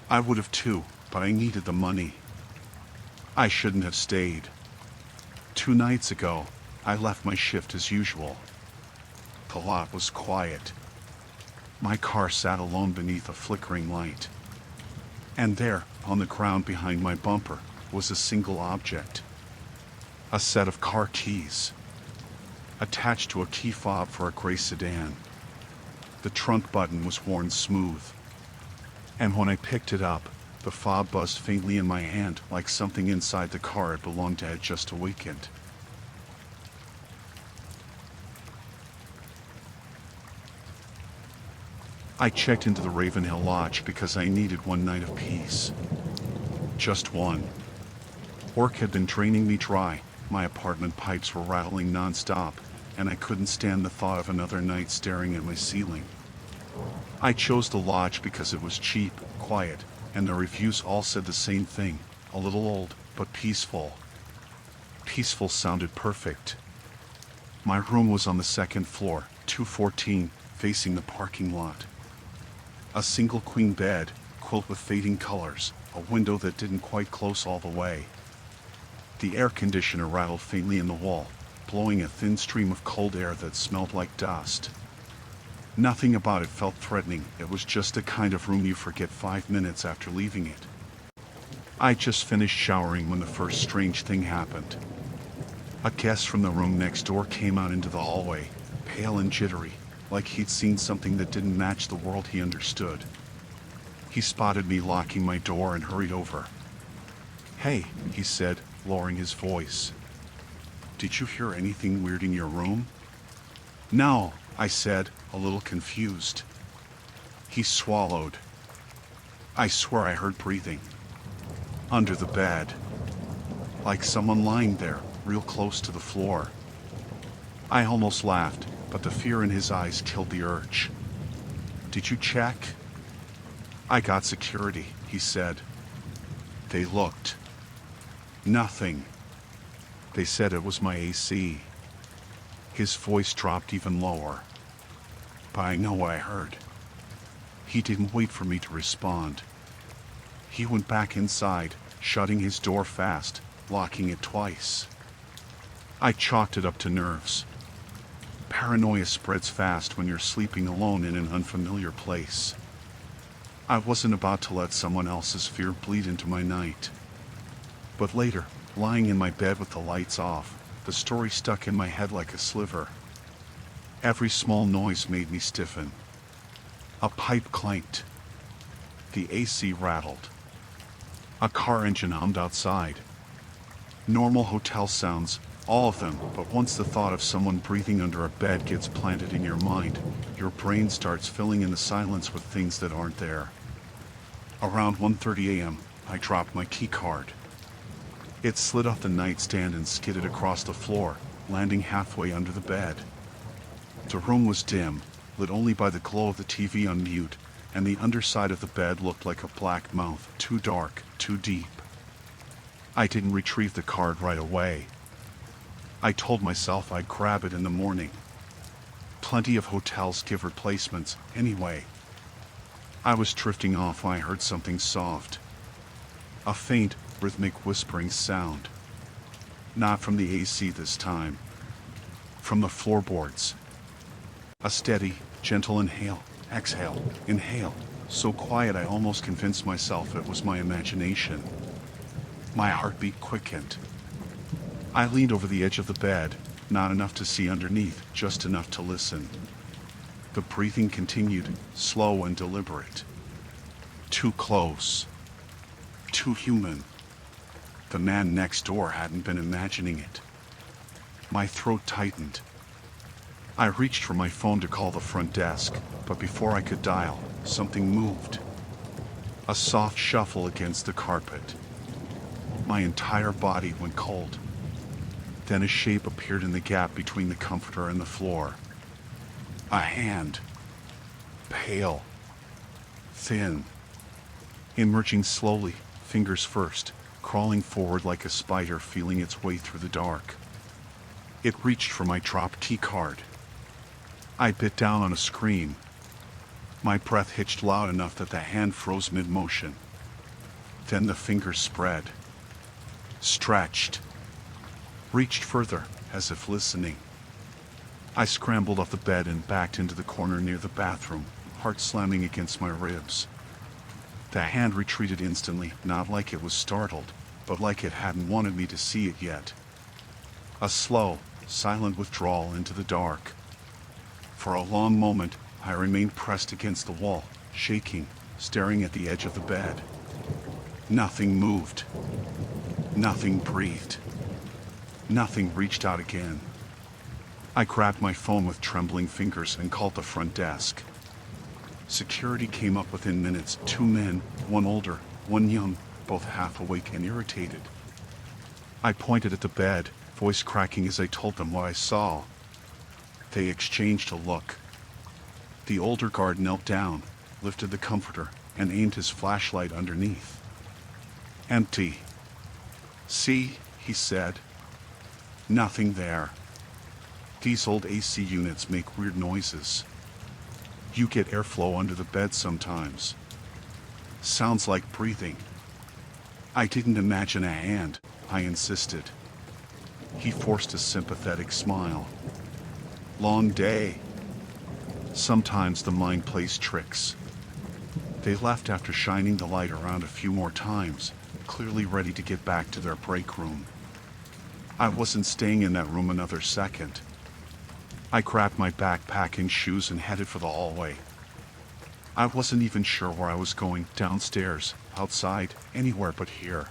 I would have too, but I needed the money. I shouldn't have stayed. 2 nights ago, I left my shift as usual. The lot was quiet. My car sat alone beneath a flickering light. And there, on the ground behind my bumper, was a single object. A set of car keys. Attached to a key fob for a gray sedan. The trunk button was worn smooth. And when I picked it up, the fob buzzed faintly in my hand like something inside the car it belonged to had just awakened. I checked into the Ravenhill Lodge because I needed one night of peace. Just one. Work had been draining me dry, my apartment pipes were rattling non-stop, and I couldn't stand the thought of another night staring at my ceiling. I chose the lodge because it was cheap, quiet, and the reviews all said the same thing, a little old, but peaceful. Peaceful sounded perfect. My room was on the 2nd floor, 214, facing the parking lot. A single queen bed, quilt with fading colors, a window that didn't quite close all the way. The air conditioner rattled faintly in the wall, blowing a thin stream of cold air that smelled like dust. Nothing about it felt threatening, it was just the kind of room you forget 5 minutes after leaving it. I just finished showering when the first strange thing happened. A guest from the room next door came out into the hallway, pale and jittery, like he'd seen something that didn't match the world he understood. He spotted me locking my door and hurried over. "Hey," he said, lowering his voice. "Did you hear anything weird in your room?" "No," I said, a little confused. He swallowed. "I swear I heard breathing. Under the bed. Like someone lying there, real close to the floor." I almost laughed, but the fear in his eyes killed the urge. "Did you check?" "I got security," he said. "They looked. Nothing. They said it was my AC." His voice dropped even lower. "But I know what I heard." He didn't wait for me to respond. He went back inside, shutting his door fast, locking it twice. I chalked it up to nerves. Paranoia spreads fast when you're sleeping alone in an unfamiliar place. I wasn't about to let someone else's fear bleed into my night. But later, lying in my bed with the lights off, the story stuck in my head like a sliver. Every small noise made me stiffen. A pipe clanked. The AC rattled. A car engine hummed outside. Normal hotel sounds, all of them, but once the thought of someone breathing under a bed gets planted in your mind, your brain starts filling in the silence with things that aren't there. Around 1:30 a.m., I dropped my key card. It slid off the nightstand and skidded across the floor, landing halfway under the bed. The room was dim, lit only by the glow of the TV on mute, and the underside of the bed looked like a black mouth, too dark, too deep. I didn't retrieve the card right away. I told myself I'd grab it in the morning. Plenty of hotels give replacements, anyway. I was drifting off when I heard something soft. A faint, rhythmic whispering sound. Not from the AC this time. From the floorboards. A steady, gentle inhale, exhale, inhale, so quiet I almost convinced myself it was my imagination. My heartbeat quickened. I leaned over the edge of the bed, not enough to see underneath, just enough to listen. The breathing continued, slow and deliberate. Too close. Too human. The man next door hadn't been imagining it. My throat tightened. I reached for my phone to call the front desk, but before I could dial, something moved. A soft shuffle against the carpet. My entire body went cold. Then a shape appeared in the gap between the comforter and the floor. A hand. Pale. Thin. Emerging slowly, fingers first, crawling forward like a spider feeling its way through the dark. It reached for my dropped key card. I bit down on a scream. My breath hitched loud enough that the hand froze mid-motion. Then the fingers spread. Stretched. Reached further, as if listening. I scrambled off the bed and backed into the corner near the bathroom, heart slamming against my ribs. The hand retreated instantly, not like it was startled, but like it hadn't wanted me to see it yet. A slow, silent withdrawal into the dark. For a long moment, I remained pressed against the wall, shaking, staring at the edge of the bed. Nothing moved. Nothing breathed. Nothing reached out again. I grabbed my phone with trembling fingers and called the front desk. Security came up within minutes, 2 men, one older, one young, both half awake and irritated. I pointed at the bed, voice cracking as I told them what I saw. They exchanged a look. The older guard knelt down, lifted the comforter, and aimed his flashlight underneath. Empty. See, he said. Nothing there. These old AC units make weird noises. You get airflow under the bed sometimes. Sounds like breathing. I didn't imagine a hand, I insisted. He forced a sympathetic smile. Long day. Sometimes the mind plays tricks. They left after shining the light around a few more times, clearly ready to get back to their break room. I wasn't staying in that room another second. I grabbed my backpack and shoes and headed for the hallway. I wasn't even sure where I was going, downstairs, outside, anywhere but here.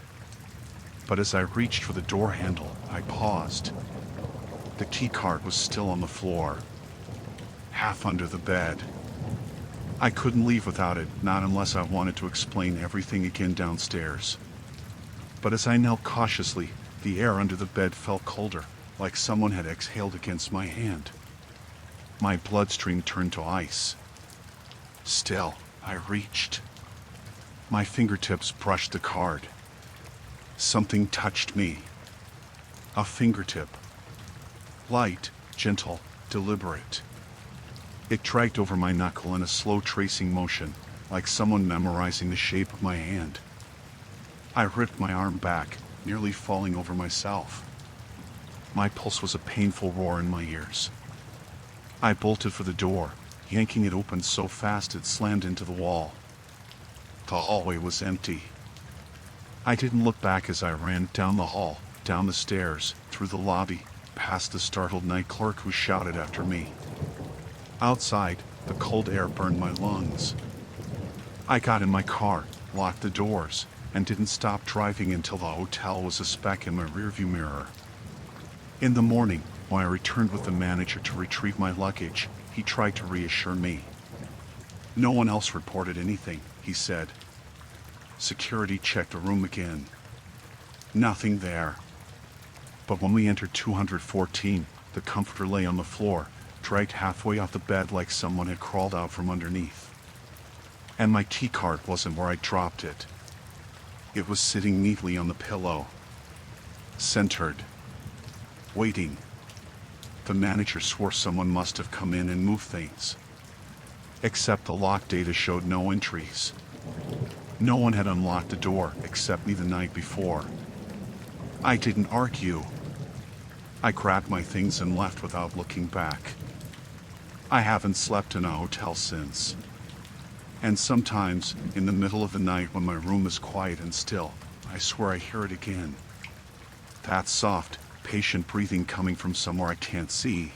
But as I reached for the door handle, I paused. The key card was still on the floor, half under the bed. I couldn't leave without it, not unless I wanted to explain everything again downstairs. But as I knelt cautiously, the air under the bed felt colder, like someone had exhaled against my hand. My bloodstream turned to ice. Still, I reached. My fingertips brushed the card. Something touched me. A fingertip. Light, gentle, deliberate. It dragged over my knuckle in a slow tracing motion, like someone memorizing the shape of my hand. I ripped my arm back, nearly falling over myself. My pulse was a painful roar in my ears. I bolted for the door, yanking it open so fast it slammed into the wall. The hallway was empty. I didn't look back as I ran down the hall, down the stairs, through the lobby, past the startled night clerk who shouted after me. Outside, the cold air burned my lungs. I got in my car, locked the doors, and didn't stop driving until the hotel was a speck in my rearview mirror. In the morning, when I returned with the manager to retrieve my luggage, he tried to reassure me. No one else reported anything, he said. Security checked the room again. Nothing there. But when we entered 214, the comforter lay on the floor, dragged halfway off the bed like someone had crawled out from underneath. And my key card wasn't where I dropped it. It was sitting neatly on the pillow. Centered. Waiting. The manager swore someone must have come in and moved things. Except the lock data showed no entries. No one had unlocked the door except me the night before. I didn't argue. I grabbed my things and left without looking back. I haven't slept in a hotel since. And sometimes, in the middle of the night when my room is quiet and still, I swear I hear it again. That soft, patient breathing coming from somewhere I can't see.